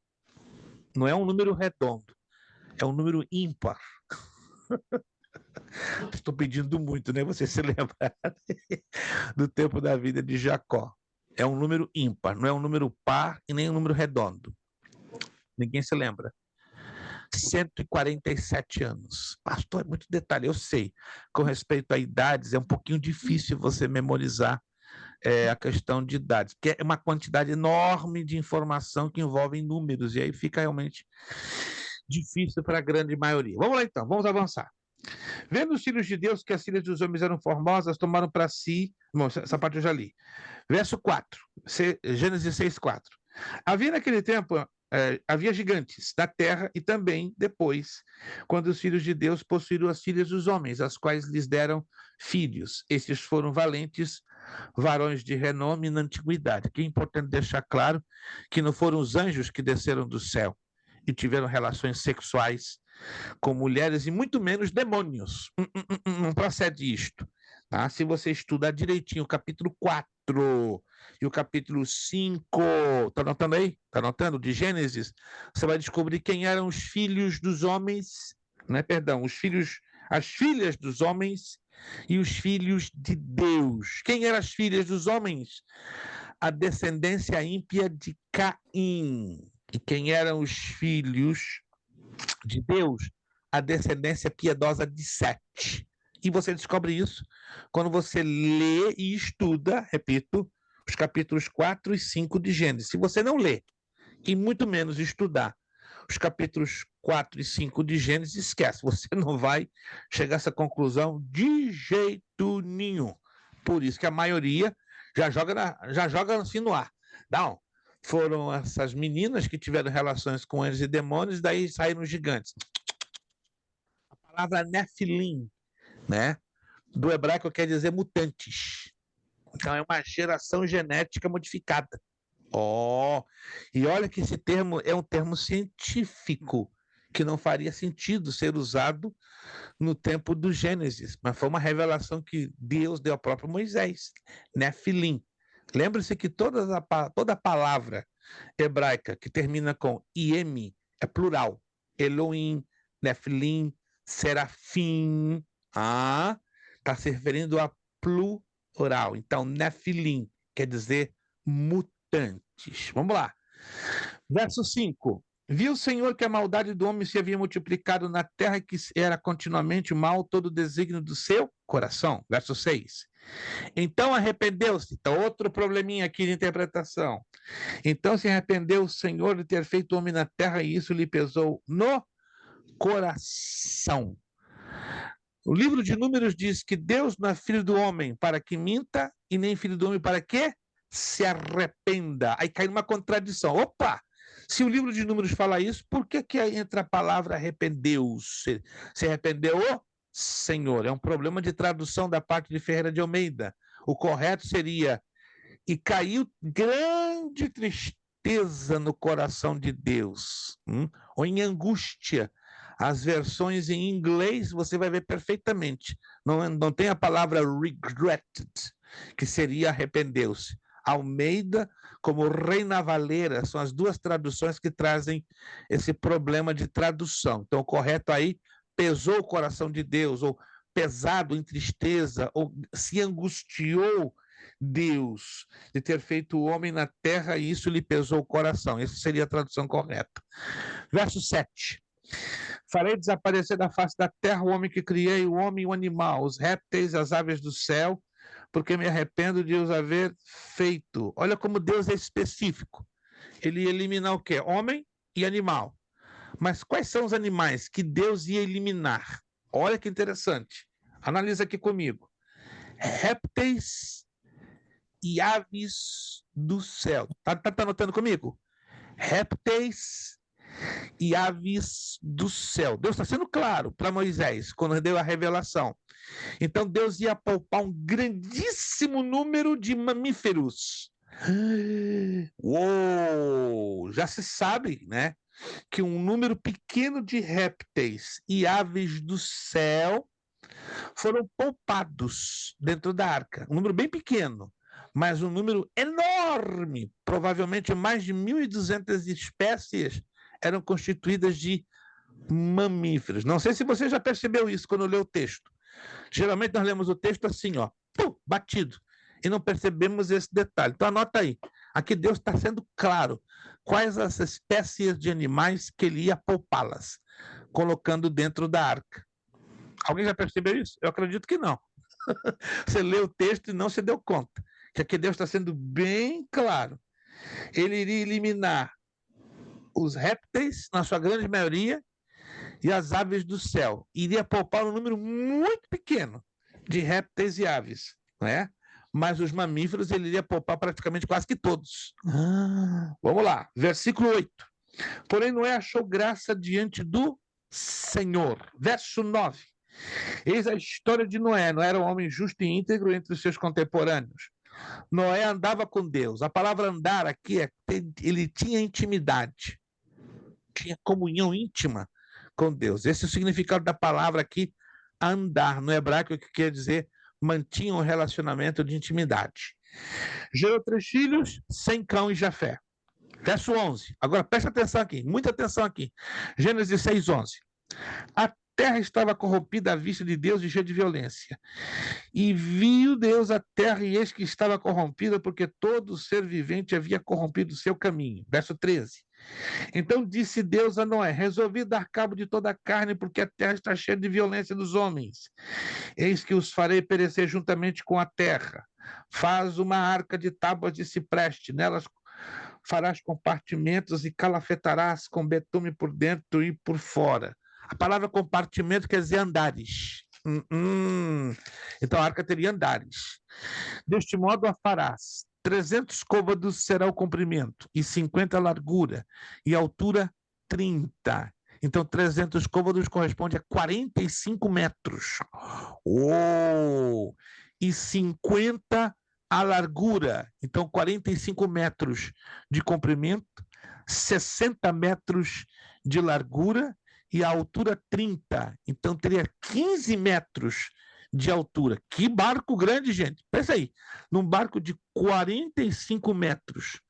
Não é um número redondo, é um número ímpar. Estou pedindo muito, né? Você se lembra do tempo da vida de Jacó? É um número ímpar, não é um número par e nem um número redondo. Ninguém se lembra. 147 anos. Pastor, é muito detalhe, eu sei. Com respeito a idades, é um pouquinho difícil você memorizar a questão de idades, porque é uma quantidade enorme de informação que envolve números, e aí fica realmente difícil para a grande maioria. Vamos lá então, vamos avançar. Vendo os filhos de Deus que as filhas dos homens eram formosas, tomaram para si... Bom, essa parte eu já li. Verso 4, Gênesis 6, 4. Havia naquele tempo... havia gigantes da terra e também depois, quando os filhos de Deus possuíram as filhas dos homens, as quais lhes deram filhos. Estes foram valentes, varões de renome na antiguidade. Que é importante deixar claro que não foram os anjos que desceram do céu e tiveram relações sexuais com mulheres, e muito menos demônios. Não procede isto. Tá? Se você estudar direitinho o capítulo 4 e o capítulo 5, está anotando aí? Está anotando? De Gênesis, você vai descobrir quem eram os filhos dos homens, né? Perdão, as filhas dos homens e os filhos de Deus. Quem eram as filhas dos homens? A descendência ímpia de Caim. E quem eram os filhos de Deus? A descendência piedosa de Sete. E você descobre isso quando você lê e estuda, repito, os capítulos 4 e 5 de Gênesis. Se você não lê, e muito menos estudar os capítulos 4 e 5 de Gênesis, esquece, você não vai chegar a essa conclusão de jeito nenhum. Por isso que a maioria já joga assim no ar. Não, foram essas meninas que tiveram relações com anjos e demônios, daí saíram gigantes. A palavra Nefilim, né? Do hebraico quer dizer mutantes. Então é uma geração genética modificada. E olha que esse termo é um termo científico que não faria sentido ser usado no tempo do Gênesis, mas foi uma revelação que Deus deu ao próprio Moisés, Nefilim. Lembre-se que toda a palavra hebraica que termina com iemi é plural. Elohim, Nefilim, Serafim, está se referindo a plural. Então, Nefilim quer dizer mutantes. Vamos lá. Verso 5. Viu o Senhor que a maldade do homem se havia multiplicado na terra e que era continuamente mal todo o desígnio do seu coração. Verso 6. Então arrependeu-se. Então, outro probleminha aqui de interpretação. Então se arrependeu o Senhor de ter feito o homem na terra e isso lhe pesou no coração. O livro de Números diz que Deus não é filho do homem para que minta e nem filho do homem para que se arrependa. Aí cai numa contradição. Opa! Se o livro de Números fala isso, por que entra a palavra arrependeu-se? Se arrependeu o Senhor. É um problema de tradução da parte de Ferreira de Almeida. O correto seria: e caiu grande tristeza no coração de Deus, ou em angústia. As versões em inglês você vai ver perfeitamente. Não tem a palavra regretted, que seria arrependeu-se. Almeida, como Reina Valera, são as duas traduções que trazem esse problema de tradução. Então, o correto aí, pesou o coração de Deus, ou pesado em tristeza, ou se angustiou Deus de ter feito o homem na terra e isso lhe pesou o coração. Essa seria a tradução correta. Verso 7. Farei desaparecer da face da terra o homem que criei, o homem e o animal, os répteis, as aves do céu, porque me arrependo de os haver feito. Olha como Deus é específico. Ele ia eliminar o quê? Homem e animal. Mas quais são os animais que Deus ia eliminar? Olha que interessante. Analisa aqui comigo. Répteis e aves do céu. Tá anotando comigo? Répteis e aves do céu. Deus está sendo claro para Moisés quando deu a revelação. Então Deus ia poupar um grandíssimo número de mamíferos. Uou! Já se sabe, né, que um número pequeno de répteis e aves do céu foram poupados dentro da arca. Um número bem pequeno, mas um número enorme. Provavelmente mais de 1.200 espécies eram constituídas de mamíferos. Não sei se você já percebeu isso quando leu o texto. Geralmente nós lemos o texto assim, ó, batido, e não percebemos esse detalhe. Então anota aí. Aqui Deus está sendo claro quais as espécies de animais que ele ia poupá-las, colocando dentro da arca. Alguém já percebeu isso? Eu acredito que não. Você leu o texto e não se deu conta que aqui Deus está sendo bem claro. Ele iria eliminar os répteis, na sua grande maioria, e as aves do céu. Iria poupar um número muito pequeno de répteis e aves, né? Mas os mamíferos ele iria poupar praticamente quase que todos. Vamos lá, versículo 8. Porém, Noé achou graça diante do Senhor. Verso 9. Eis a história de Noé. Noé era um homem justo e íntegro entre os seus contemporâneos. Noé andava com Deus. A palavra andar aqui é ele tinha intimidade, tinha comunhão íntima com Deus. Esse é o significado da palavra aqui, andar, no hebraico, que quer dizer mantinha um relacionamento de intimidade. Gerou 3 filhos, Sem, Cão e Jafé. Verso 11. Agora presta atenção aqui, muita atenção aqui. Gênesis 6:11. A terra estava corrompida à vista de Deus e cheia de violência. E viu Deus a terra e eis que estava corrompida, porque todo ser vivente havia corrompido o seu caminho. Verso 13. Então disse Deus a Noé: resolvi dar cabo de toda a carne, porque a terra está cheia de violência dos homens. Eis que os farei perecer juntamente com a terra. Faz uma arca de tábuas de cipreste, nelas farás compartimentos e calafetarás com betume por dentro e por fora. A palavra compartimento quer dizer andares. Então a arca teria andares. Deste modo a farás. 300 côvados será o comprimento, e 50 a largura, e a altura 30. Então 300 côvados corresponde a 45 metros. E 50 a largura. Então 45 metros de comprimento, 60 metros de largura e a altura 30. Então teria 15 metros de altura. Que barco grande, gente. Pensa aí, num barco de 45 metros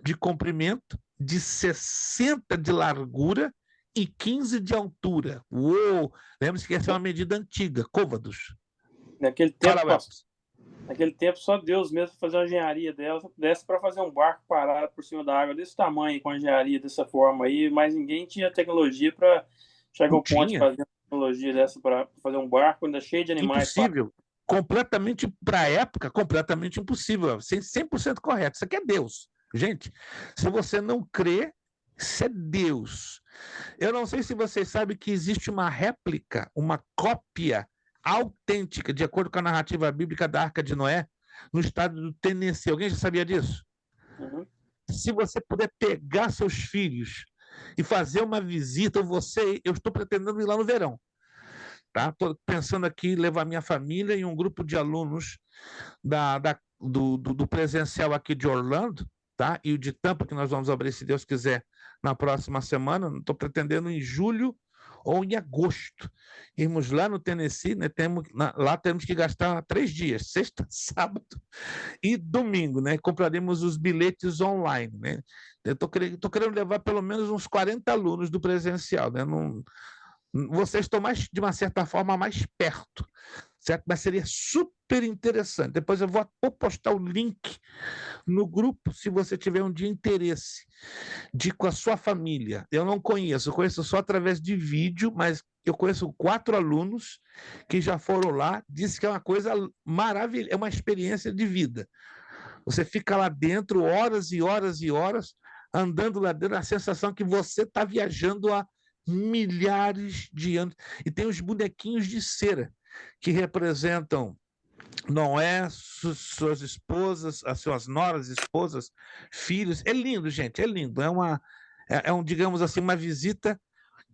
de comprimento, de 60 de largura e 15 de altura. Uou! Lembre-se que essa é uma medida antiga, côvados. Naquele Fala, tempo, Welps. naquele tempo, só Deus mesmo fazia uma engenharia dela. Se pudesse para fazer um barco parado por cima da água desse tamanho, com engenharia dessa forma aí, mas ninguém tinha tecnologia para chegar Não ao ponto de tinha. fazer uma tecnologia dessa para fazer um barco ainda cheio de animais. Impossível. Completamente, para a época, completamente impossível. 100% correto. Isso aqui é Deus. Gente, se você não crê, isso é Deus. Eu não sei se vocês sabem que existe uma réplica, uma cópia autêntica, de acordo com a narrativa bíblica da Arca de Noé, no estado do Tennessee. Alguém já sabia disso? Uhum. Se você puder pegar seus filhos e fazer uma visita, eu estou pretendendo ir lá no verão. Estou pensando aqui levar minha família e um grupo de alunos do presencial aqui de Orlando, tá? E o de Tampa, que nós vamos abrir, se Deus quiser, na próxima semana. Estou pretendendo em julho ou em agosto. Irmos lá no Tennessee, né? Lá temos que gastar 3 dias, sexta, sábado e domingo, né? Compraremos os bilhetes online, né? Eu estou querendo levar pelo menos uns 40 alunos do presencial, né? Vocês estão de uma certa forma, mais perto, certo? Mas seria super interessante. Depois eu vou postar o link no grupo, se você tiver um dia interesse de ir com a sua família. Eu não conheço, eu conheço só através de vídeo, mas eu conheço 4 alunos que já foram lá, disse que é uma coisa maravilhosa, é uma experiência de vida. Você fica lá dentro horas e horas e horas, andando lá dentro, a sensação que você está viajando há milhares de anos. E tem os bonequinhos de cera que representam Noé, suas esposas, as suas noras, esposas, filhos. É lindo, gente, é lindo. Digamos assim, uma visita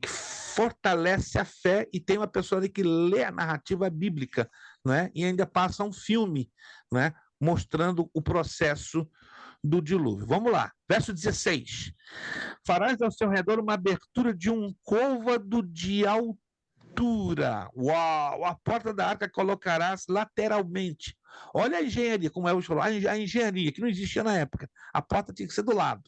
que fortalece a fé, e tem uma pessoa ali que lê a narrativa bíblica, né? E ainda passa um filme, né? Mostrando o processo do dilúvio. Vamos lá, verso 16. Farás ao seu redor uma abertura de um côvado de altura. Uau! A porta da arca colocarás lateralmente. Olha a engenharia, como Elvis falou, a engenharia, que não existia na época. A porta tinha que ser do lado.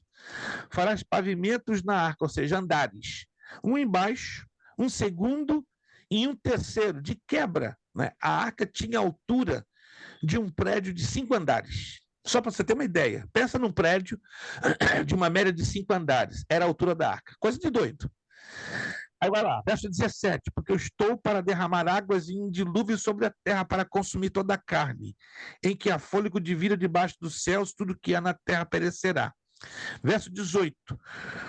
Farás pavimentos na arca, ou seja, andares. Um embaixo, um segundo e um terceiro, de quebra, né? A arca tinha altura de um prédio de 5 andares. Só para você ter uma ideia, pensa num prédio de uma média de 5 andares, era a altura da arca. Coisa de doido. Aí vai lá, verso 17, porque eu estou para derramar águas em dilúvio sobre a terra para consumir toda a carne, em que há fôlego de vida debaixo dos céus, tudo que há na terra perecerá. Verso 18,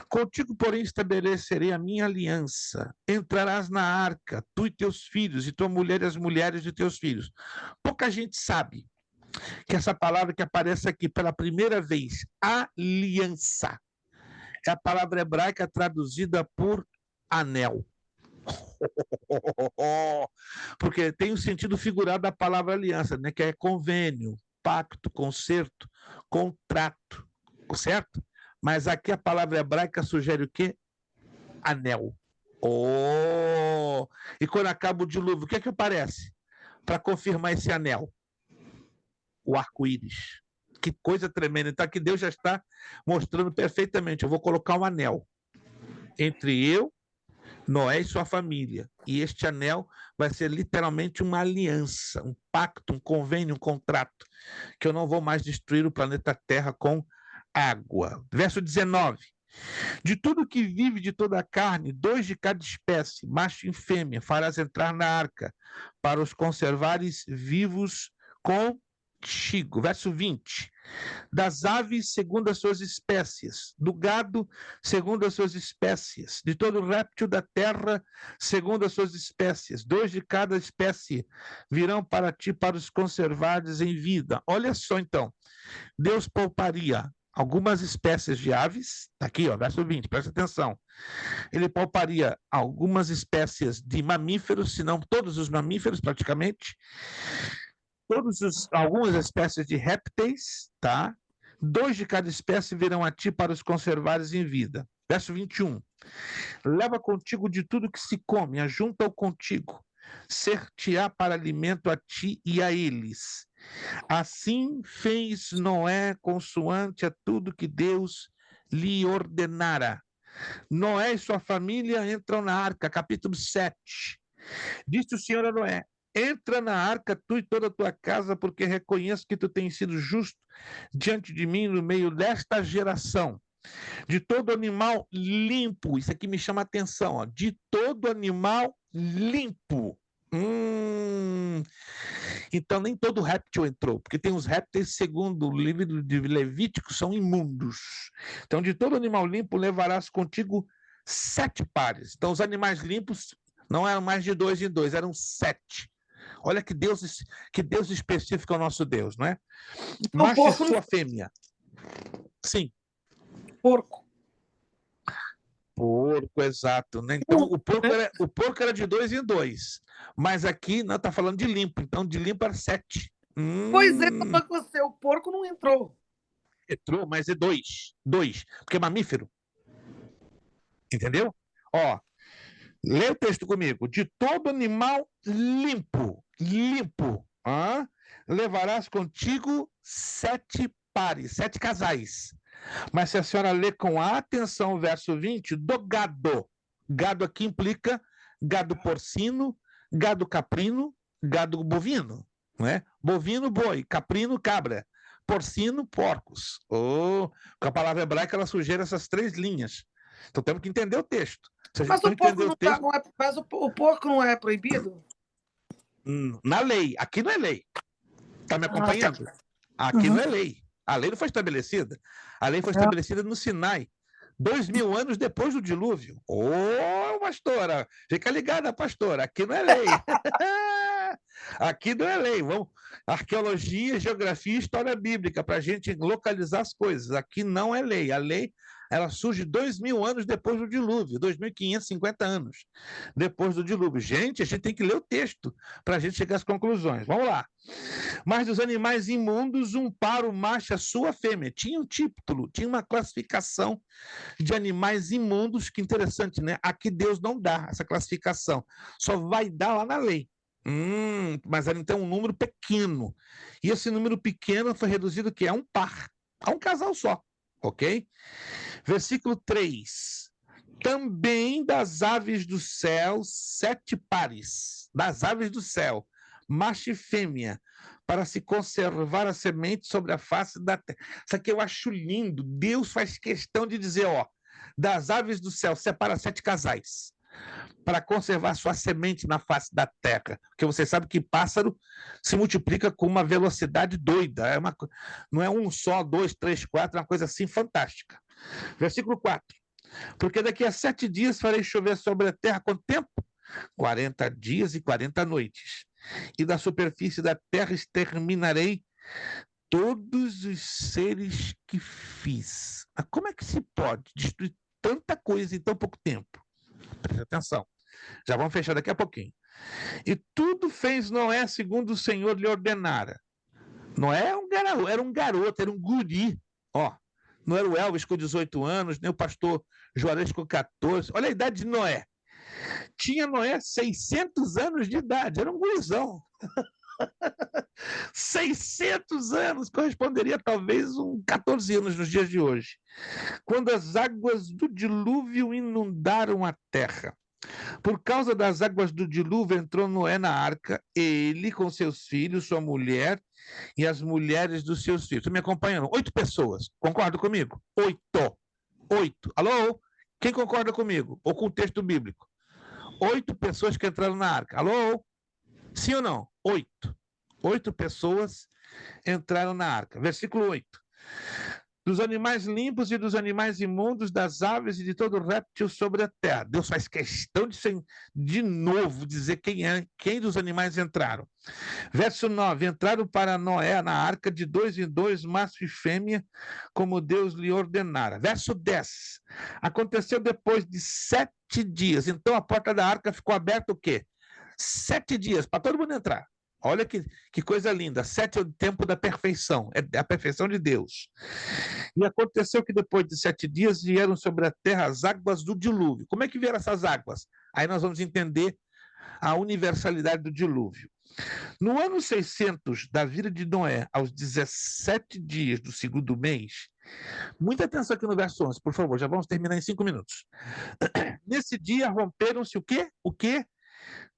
contigo, porém, estabelecerei a minha aliança, entrarás na arca, tu e teus filhos, e tua mulher e as mulheres de teus filhos. Pouca gente sabe que essa palavra que aparece aqui pela primeira vez, aliança, é a palavra hebraica traduzida por anel. Porque tem o sentido figurado da palavra aliança, né? Que é convênio, pacto, concerto, contrato, certo? Mas aqui a palavra hebraica sugere o quê? Anel. Oh! E quando acaba o dilúvio, o que é que aparece? Para confirmar esse anel? O arco-íris. Que coisa tremenda. Então aqui Deus já está mostrando perfeitamente. Eu vou colocar um anel entre eu, Noé e sua família. E este anel vai ser literalmente uma aliança, um pacto, um convênio, um contrato, que eu não vou mais destruir o planeta Terra com água. Verso 19. De tudo que vive de toda a carne, 2 de cada espécie, macho e fêmea, farás entrar na arca, para os conservares vivos contigo. Verso 20. Das aves segundo as suas espécies, do gado segundo as suas espécies, de todo réptil da terra segundo as suas espécies, 2 de cada espécie virão para ti para os conservares em vida. Olha só então, Deus pouparia algumas espécies de aves, tá aqui, ó, verso 20, presta atenção. Ele pouparia algumas espécies de mamíferos, se não todos os mamíferos praticamente, algumas espécies de répteis, tá? 2 de cada espécie virão a ti para os conservares em vida. Verso 21. Leva contigo de tudo que se come, ajunta-o contigo, ser-te-á para alimento a ti e a eles. Assim fez Noé consoante a tudo que Deus lhe ordenara. Noé e sua família entram na arca, capítulo 7. Disse o Senhor a Noé: entra na arca, tu e toda a tua casa, porque reconheço que tu tens sido justo diante de mim no meio desta geração. De todo animal limpo, isso aqui me chama a atenção, ó, de todo animal limpo. Então nem todo réptil entrou, porque tem os répteis, segundo o livro de Levítico, são imundos. Então de todo animal limpo levarás contigo 7 pares. Então os animais limpos não eram mais de 2 em 2, eram 7. Olha que Deus específico é o nosso Deus, não é? Macho e sua fêmea. Sim. Porco. Porco, exato, né? Então o porco era de 2 em 2, mas aqui não está falando de limpo, então de limpo era 7. Pois é, eu tô com você, o porco não entrou. Entrou, mas é 2, porque é mamífero. Entendeu? Ó, lê o texto comigo. De todo animal limpo, levarás contigo 7 pares, 7 casais. Mas se a senhora lê com atenção o verso 20, do gado. Gado aqui implica gado porcino, gado caprino, gado bovino. Não é? Bovino, boi, caprino, cabra, porcino, porcos. Com a palavra hebraica ela sujeira essas 3 linhas. Então temos que entender o texto. Se a gente Mas não o porco entender o texto... mas o porco não é proibido? Na lei. Aqui não é lei. Está me acompanhando? Aqui não é lei. A lei não foi estabelecida. A lei foi estabelecida no Sinai, 2000 anos depois do dilúvio. Pastora, fica ligada, pastora. Aqui não é lei. Aqui não é lei. Vamos, arqueologia, geografia e história bíblica, para a gente localizar as coisas. Aqui não é lei. A lei ela surge 2000 anos depois do dilúvio, 2.550 anos depois do dilúvio. Gente, a gente tem que ler o texto para a gente chegar às conclusões. Vamos lá. Mas dos animais imundos, um par, o macho, a sua fêmea. Tinha um título, tinha uma classificação de animais imundos, que interessante, né? Aqui Deus não dá essa classificação, só vai dar lá na lei. Mas era então um número pequeno. E esse número pequeno foi reduzido o quê? A um par, a um casal só. Ok? Versículo 3. Também das aves do céu, 7 pares. Das aves do céu, macho e fêmea, para se conservar a semente sobre a face da terra. Isso aqui eu acho lindo. Deus faz questão de dizer, ó, das aves do céu, separa 7 casais, para conservar sua semente na face da terra. Porque você sabe que pássaro se multiplica com uma velocidade doida. Não é um só, 2, 3, 4, é uma coisa assim fantástica. Versículo 4. Porque daqui a 7 dias farei chover sobre a terra quanto tempo? 40 dias e 40 noites. E da superfície da terra exterminarei todos os seres que fiz. Mas como é que se pode destruir tanta coisa em tão pouco tempo? Preste atenção. Já vamos fechar daqui a pouquinho. E tudo fez Noé segundo o Senhor lhe ordenara. Noé era um garoto, era um guri. Ó, não era o Elvis com 18 anos, nem o pastor Juarez com 14. Olha a idade de Noé. Tinha Noé 600 anos de idade, era um gurizão. 600 anos, corresponderia talvez uns 14 anos nos dias de hoje. Quando as águas do dilúvio inundaram a terra. Por causa das águas do dilúvio entrou Noé na arca, ele com seus filhos, sua mulher e as mulheres dos seus filhos. Estão me acompanhando? 8 pessoas. Concorda comigo? 8. Alô? Quem concorda comigo? Ou com o texto bíblico? 8 pessoas que entraram na arca. Alô? Sim ou não? 8. 8 pessoas entraram na arca. Versículo 8. Dos animais limpos e dos animais imundos, das aves e de todo réptil sobre a terra. Deus faz questão de novo dizer quem dos animais entraram. Verso 9. Entraram para Noé na arca de 2 em 2, macho e fêmea, como Deus lhe ordenara. Verso 10. Aconteceu depois de 7 dias. Então a porta da arca ficou aberta o quê? 7 dias, para todo mundo entrar. Olha que coisa linda. 7 é o tempo da perfeição, é a perfeição de Deus. E aconteceu que depois de 7 dias vieram sobre a terra as águas do dilúvio. Como é que vieram essas águas? Aí nós vamos entender a universalidade do dilúvio. No ano 600 da vida de Noé, aos 17 dias do segundo mês, muita atenção aqui no verso 11, por favor, já vamos terminar em 5 minutos. Nesse dia romperam-se o quê? O quê?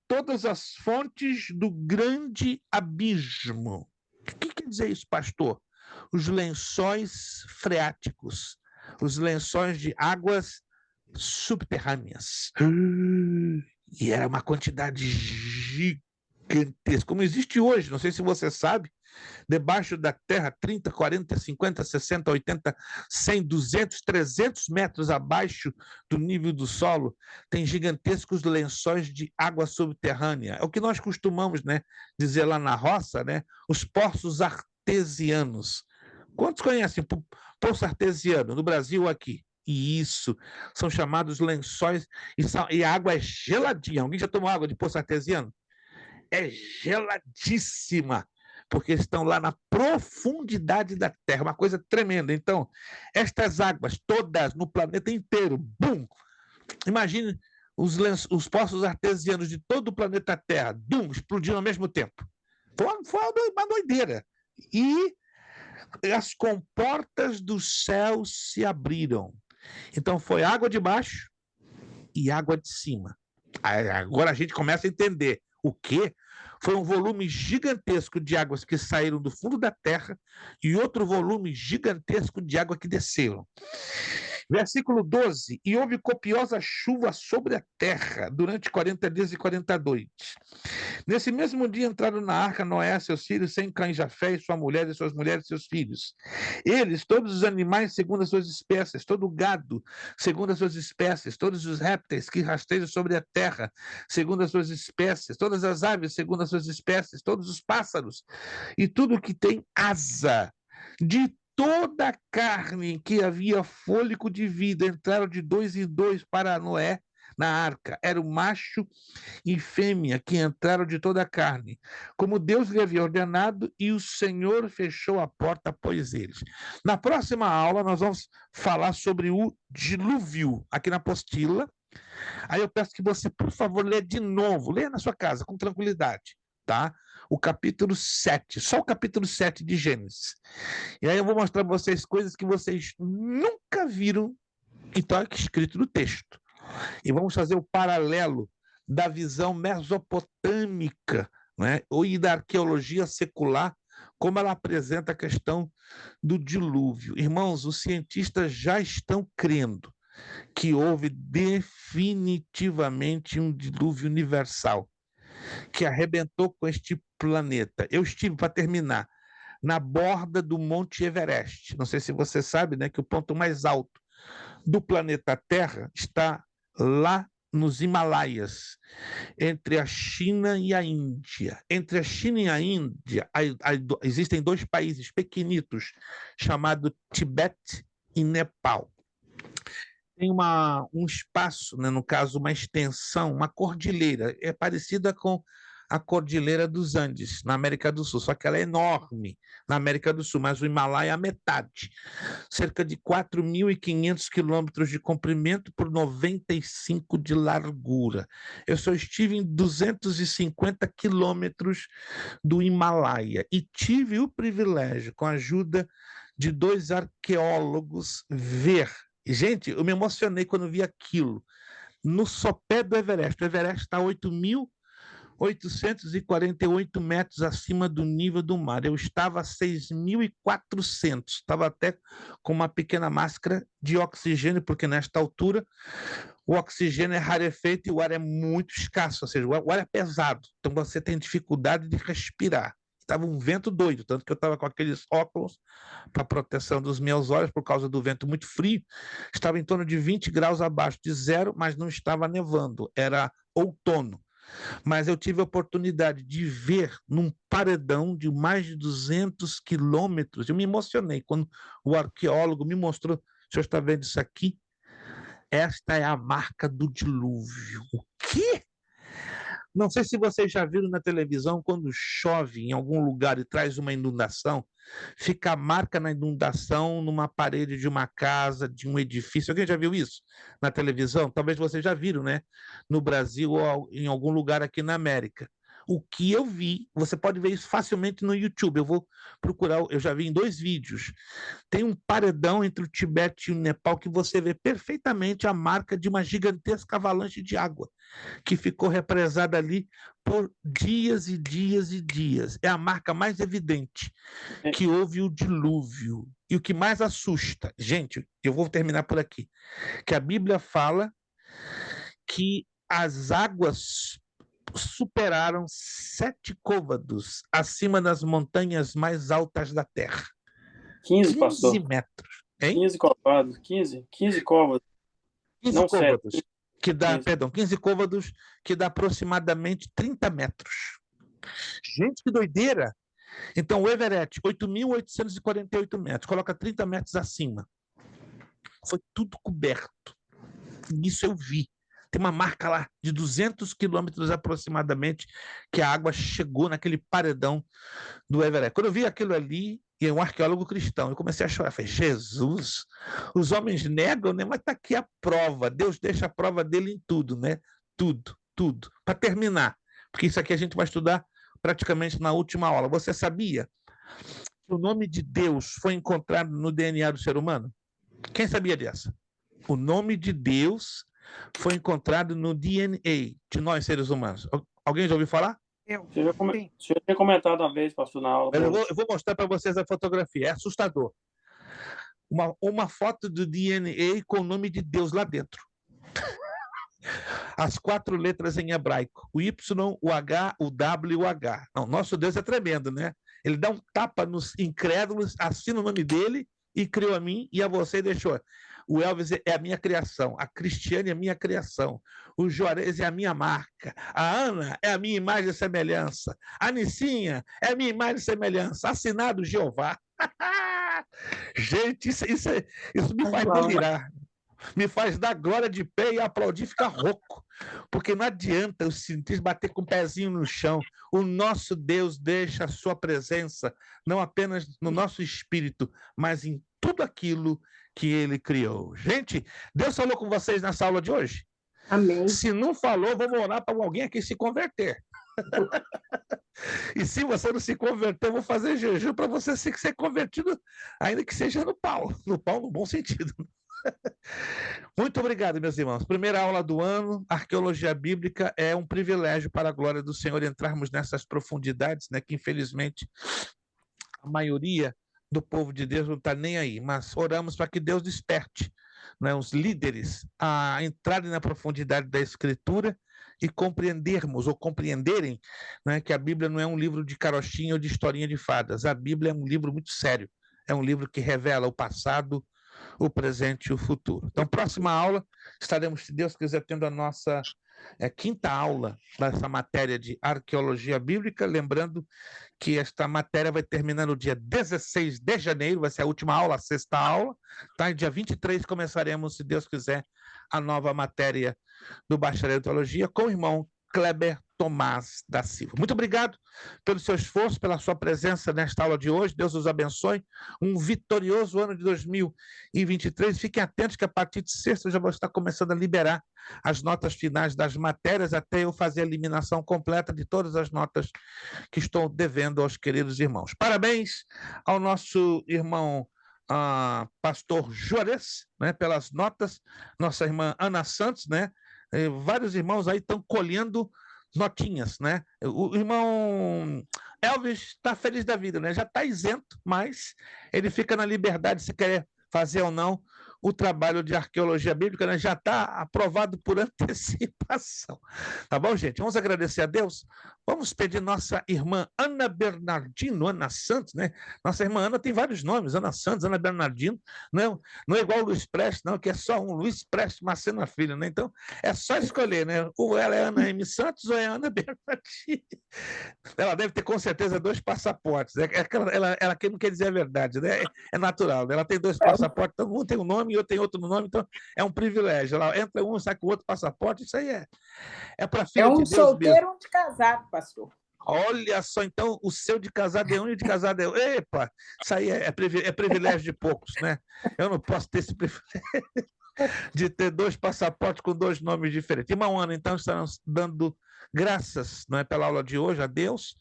Todas as fontes do grande abismo. O que quer dizer isso, pastor? Os lençóis freáticos, os lençóis de águas subterrâneas. E era uma quantidade gigantesca, como existe hoje, não sei se você sabe, debaixo da terra, 30, 40, 50, 60, 80, 100, 200, 300 metros abaixo do nível do solo, tem gigantescos lençóis de água subterrânea. É o que nós costumamos, né, dizer lá na roça, né, os poços artesianos. Quantos conhecem poço artesiano no Brasil aqui? E isso, são chamados lençóis, e a água é geladinha. Alguém já tomou água de poço artesiano? É geladíssima, porque estão lá na profundidade da Terra, uma coisa tremenda. Então, estas águas todas no planeta inteiro, bum! Imagine os poços artesianos de todo o planeta Terra, bum, explodindo ao mesmo tempo. Foi uma doideira. E as comportas do céu se abriram. Então, foi água de baixo e água de cima. Agora a gente começa a entender o quê? Foi um volume gigantesco de águas que saíram do fundo da terra e outro volume gigantesco de água que desceram. Versículo 12, e houve copiosa chuva sobre a terra durante 40 dias e 40 noites. Nesse mesmo dia entraram na arca Noé, seus filhos, Sem, Cã e Jafé, e sua mulher, e suas mulheres, e seus filhos. Eles, todos os animais segundo as suas espécies, todo o gado segundo as suas espécies, todos os répteis que rastejam sobre a terra segundo as suas espécies, todas as aves segundo as suas espécies, todos os pássaros e tudo que tem asa. De toda a carne em que havia fôlego de vida entraram de 2 em 2 para Noé na arca. Era o macho e fêmea que entraram de toda a carne, como Deus lhe havia ordenado, e o Senhor fechou a porta após eles. Na próxima aula, nós vamos falar sobre o dilúvio, aqui na apostila. Aí eu peço que você, por favor, leia de novo, leia na sua casa, com tranquilidade, tá? O capítulo 7, só o capítulo 7 de Gênesis. E aí eu vou mostrar para vocês coisas que vocês nunca viram e está escrito no texto. E vamos fazer o paralelo da visão mesopotâmica, né, e da arqueologia secular, como ela apresenta a questão do dilúvio. Irmãos, os cientistas já estão crendo que houve definitivamente um dilúvio universal que arrebentou com este planeta. Eu estive, para terminar, na borda do Monte Everest. Não sei se você sabe, né, que o ponto mais alto do planeta Terra está lá nos Himalaias, entre a China e a Índia. Entre a China e a Índia, existem 2 países pequenitos, chamados Tibete e Nepal. Tem um espaço, né, no caso, uma extensão, uma cordilheira, é parecida com a Cordilheira dos Andes, na América do Sul, só que ela é enorme na América do Sul, mas o Himalaia é a metade, cerca de 4.500 quilômetros de comprimento por 95 de largura. Eu só estive em 250 quilômetros do Himalaia e tive o privilégio, com a ajuda de 2 arqueólogos, ver. Gente, eu me emocionei quando vi aquilo. No sopé do Everest. O Everest está a 8.848 metros acima do nível do mar. Eu estava a 6.400. Estava até com uma pequena máscara de oxigênio, porque nesta altura o oxigênio é rarefeito e o ar é muito escasso, ou seja, o ar é pesado. Então você tem dificuldade de respirar. Estava um vento doido, tanto que eu estava com aqueles óculos para proteção dos meus olhos por causa do vento muito frio. Estava em torno de 20 graus abaixo de zero, mas não estava nevando, era outono. Mas eu tive a oportunidade de ver num paredão de mais de 200 quilômetros. Eu me emocionei quando o arqueólogo me mostrou: o senhor está vendo isso aqui? Esta é a marca do dilúvio. O quê? Não sei se vocês já viram na televisão, quando chove em algum lugar e traz uma inundação, fica a marca na inundação numa parede de uma casa, de um edifício. Alguém já viu isso na televisão? Talvez vocês já viram, né? No Brasil ou em algum lugar aqui na América. O que eu vi, você pode ver isso facilmente no YouTube. Eu vou procurar, eu já vi em 2 vídeos. Tem um paredão entre o Tibete e o Nepal que você vê perfeitamente a marca de uma gigantesca avalanche de água que ficou represada ali por dias e dias e dias. É a marca mais evidente que houve o dilúvio. E o que mais assusta, gente, eu vou terminar por aqui, que a Bíblia fala que as águas superaram 7 côvados acima das montanhas mais altas da Terra. 15, pastor. 15 metros. Hein? 15 côvados. 15 côvados. 15 Não, côvados. 7. Que dá, 15. perdão, 15 côvados, que dá aproximadamente 30 metros. Gente, que doideira! Então, o Everest, 8.848 metros, coloca 30 metros acima. Foi tudo coberto. Isso eu vi. Tem uma marca lá de 200 quilômetros aproximadamente que a água chegou naquele paredão do Everest. Quando eu vi aquilo ali, e é um arqueólogo cristão, eu comecei a chorar. Falei, Jesus, os homens negam, né? Mas está aqui a prova. Deus deixa a prova dele em tudo, né? Tudo, tudo. Para terminar, porque isso aqui a gente vai estudar praticamente na última aula. Você sabia que o nome de Deus foi encontrado no DNA do ser humano? Quem sabia dessa? O nome de Deus foi encontrado no DNA de nós, seres humanos. Alguém já ouviu falar? Você já tinha comentado uma vez, pastor, na aula. Eu vou mostrar para vocês a fotografia. É assustador. Uma foto do DNA com o nome de Deus lá dentro. As 4 letras em hebraico. O Y, o H, o W e o H. Não, nosso Deus é tremendo, né? Ele dá um tapa nos incrédulos, assina o nome dele e criou a mim e a você e deixou. O Elvis é a minha criação, a Cristiane é a minha criação, o Juarez é a minha marca, a Ana é a minha imagem e semelhança, a Nicinha é a minha imagem e semelhança, assinado Jeová. Gente, isso me faz delirar, me faz dar glória de pé e aplaudir e ficar rouco, porque não adianta os cientistas bater com o pezinho no chão. O nosso Deus deixa a sua presença, não apenas no nosso espírito, mas em tudo aquilo que ele criou. Gente, Deus falou com vocês nessa aula de hoje? Amém. Se não falou, vamos orar para alguém aqui se converter. E se você não se converter, eu vou fazer jejum para você ser convertido, ainda que seja no pau no bom sentido. Muito obrigado, meus irmãos. Primeira aula do ano, arqueologia bíblica, é um privilégio para a glória do Senhor entrarmos nessas profundidades, né, que infelizmente a maioria do povo de Deus não está nem aí, mas oramos para que Deus desperte, né, os líderes a entrarem na profundidade da Escritura e compreenderem, né, que a Bíblia não é um livro de carochinha ou de historinha de fadas. A Bíblia é um livro muito sério, é um livro que revela o passado, o presente e o futuro. Então, próxima aula, estaremos, se Deus quiser, tendo a nossa quinta aula dessa matéria de arqueologia bíblica, lembrando que esta matéria vai terminar no dia 16 de janeiro, vai ser a última aula, a sexta aula, tá? E dia 23 começaremos, se Deus quiser, a nova matéria do bacharel em teologia com o irmão Kleber Tomás da Silva. Muito obrigado pelo seu esforço, pela sua presença nesta aula de hoje. Deus os abençoe. Um vitorioso ano de 2023. Fiquem atentos que a partir de sexta eu já vou estar começando a liberar as notas finais das matérias até eu fazer a eliminação completa de todas as notas que estou devendo aos queridos irmãos. Parabéns ao nosso irmão pastor Juarez, né, pelas notas. Nossa irmã Ana Santos, né? Vários irmãos aí estão colhendo notinhas, né? O irmão Elvis está feliz da vida, né? Já está isento, mas ele fica na liberdade se quer fazer ou não o trabalho de arqueologia bíblica, né? Já está aprovado por antecipação. Tá bom, gente? Vamos agradecer a Deus. Vamos pedir nossa irmã Ana Bernardino, Ana Santos, né? Nossa irmã Ana tem vários nomes, Ana Santos, Ana Bernardino, não é igual o Luiz Prestes, não, que é só um, Luiz Prestes Macena Filho, né? Então, é só escolher, né? Ou ela é Ana M. Santos ou é Ana Bernardino. Ela deve ter, com certeza, 2 passaportes. Ela que não quer dizer a verdade, né? É natural, né? Ela tem 2 passaportes, então um tem um nome nome e outro tem outro nome, então é um privilégio. Lá entra um, sai com outro passaporte, isso aí é para filha É de um Deus mesmo. solteiro, um de casado, pastor. Olha só, então, o seu de casado é um e o de casado é um. Epa, isso aí é privilégio de poucos, né? Eu não posso ter esse privilégio de ter 2 passaportes com 2 nomes diferentes. Irmão Ana, então, estamos dando graças, não é, pela aula de hoje, a Deus.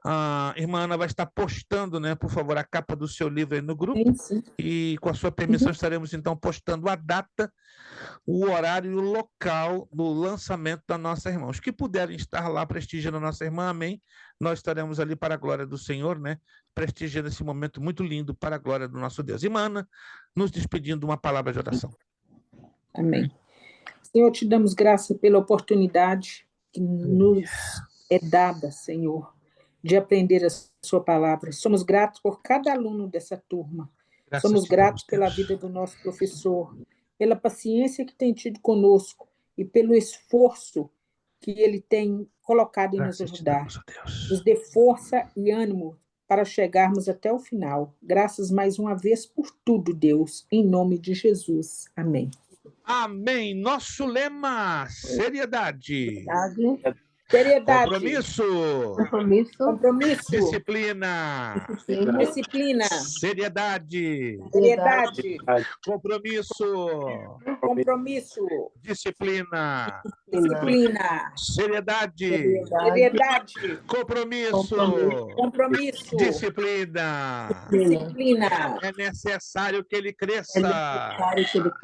A irmã Ana vai estar postando, né, por favor, a capa do seu livro aí no grupo. Sim. E, com a sua permissão, estaremos, então, postando a data, o horário e o local do lançamento da nossa irmã. Os que puderem estar lá prestigiando a nossa irmã, amém. Nós estaremos ali para a glória do Senhor, né? Prestigiando esse momento muito lindo para a glória do nosso Deus. Irmã Ana, nos despedindo uma palavra de oração. Amém. Senhor, te damos graça pela oportunidade que nos é dada, Senhor, de aprender a sua palavra. Somos gratos por cada aluno dessa turma. Somos gratos pela vida do nosso professor, pela paciência que tem tido conosco e pelo esforço que ele tem colocado em nos ajudar. Nos dê força e ânimo para chegarmos até o final. Graças mais uma vez por tudo, Deus, em nome de Jesus. Amém. Amém. Nosso lema, seriedade. Seriedade. Compromisso. Compromisso. Disciplina. Disciplina. Seriedade. Seriedade. Compromisso. Compromisso. Disciplina. Disciplina. Seriedade. Seriedade. Compromisso. Compromisso. Disciplina. Disciplina. É necessário que ele cresça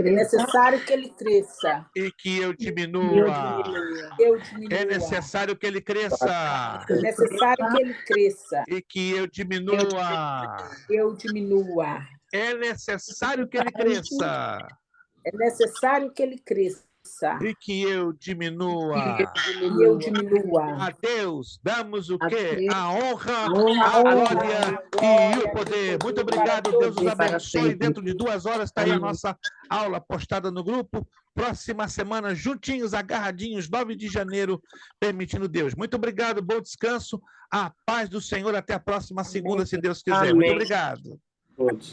É necessário que ele cresça. e que eu diminua. Eu diminua. É necessário que ele cresça É necessário que ele cresça. e que eu diminua. Eu diminua. É necessário que ele cresça É necessário que ele cresça. e que eu diminua. E eu diminua. A Deus damos o quê? A honra, a honra, glória e o poder. Muito obrigado, Deus os abençoe. Dentro de 2 horas está aí a nossa aula postada no grupo. Próxima semana, juntinhos, agarradinhos, 9 de janeiro, permitindo Deus. Muito obrigado, bom descanso. A paz do Senhor. Até a próxima segunda, se Deus quiser. Amém. Muito obrigado. Todos.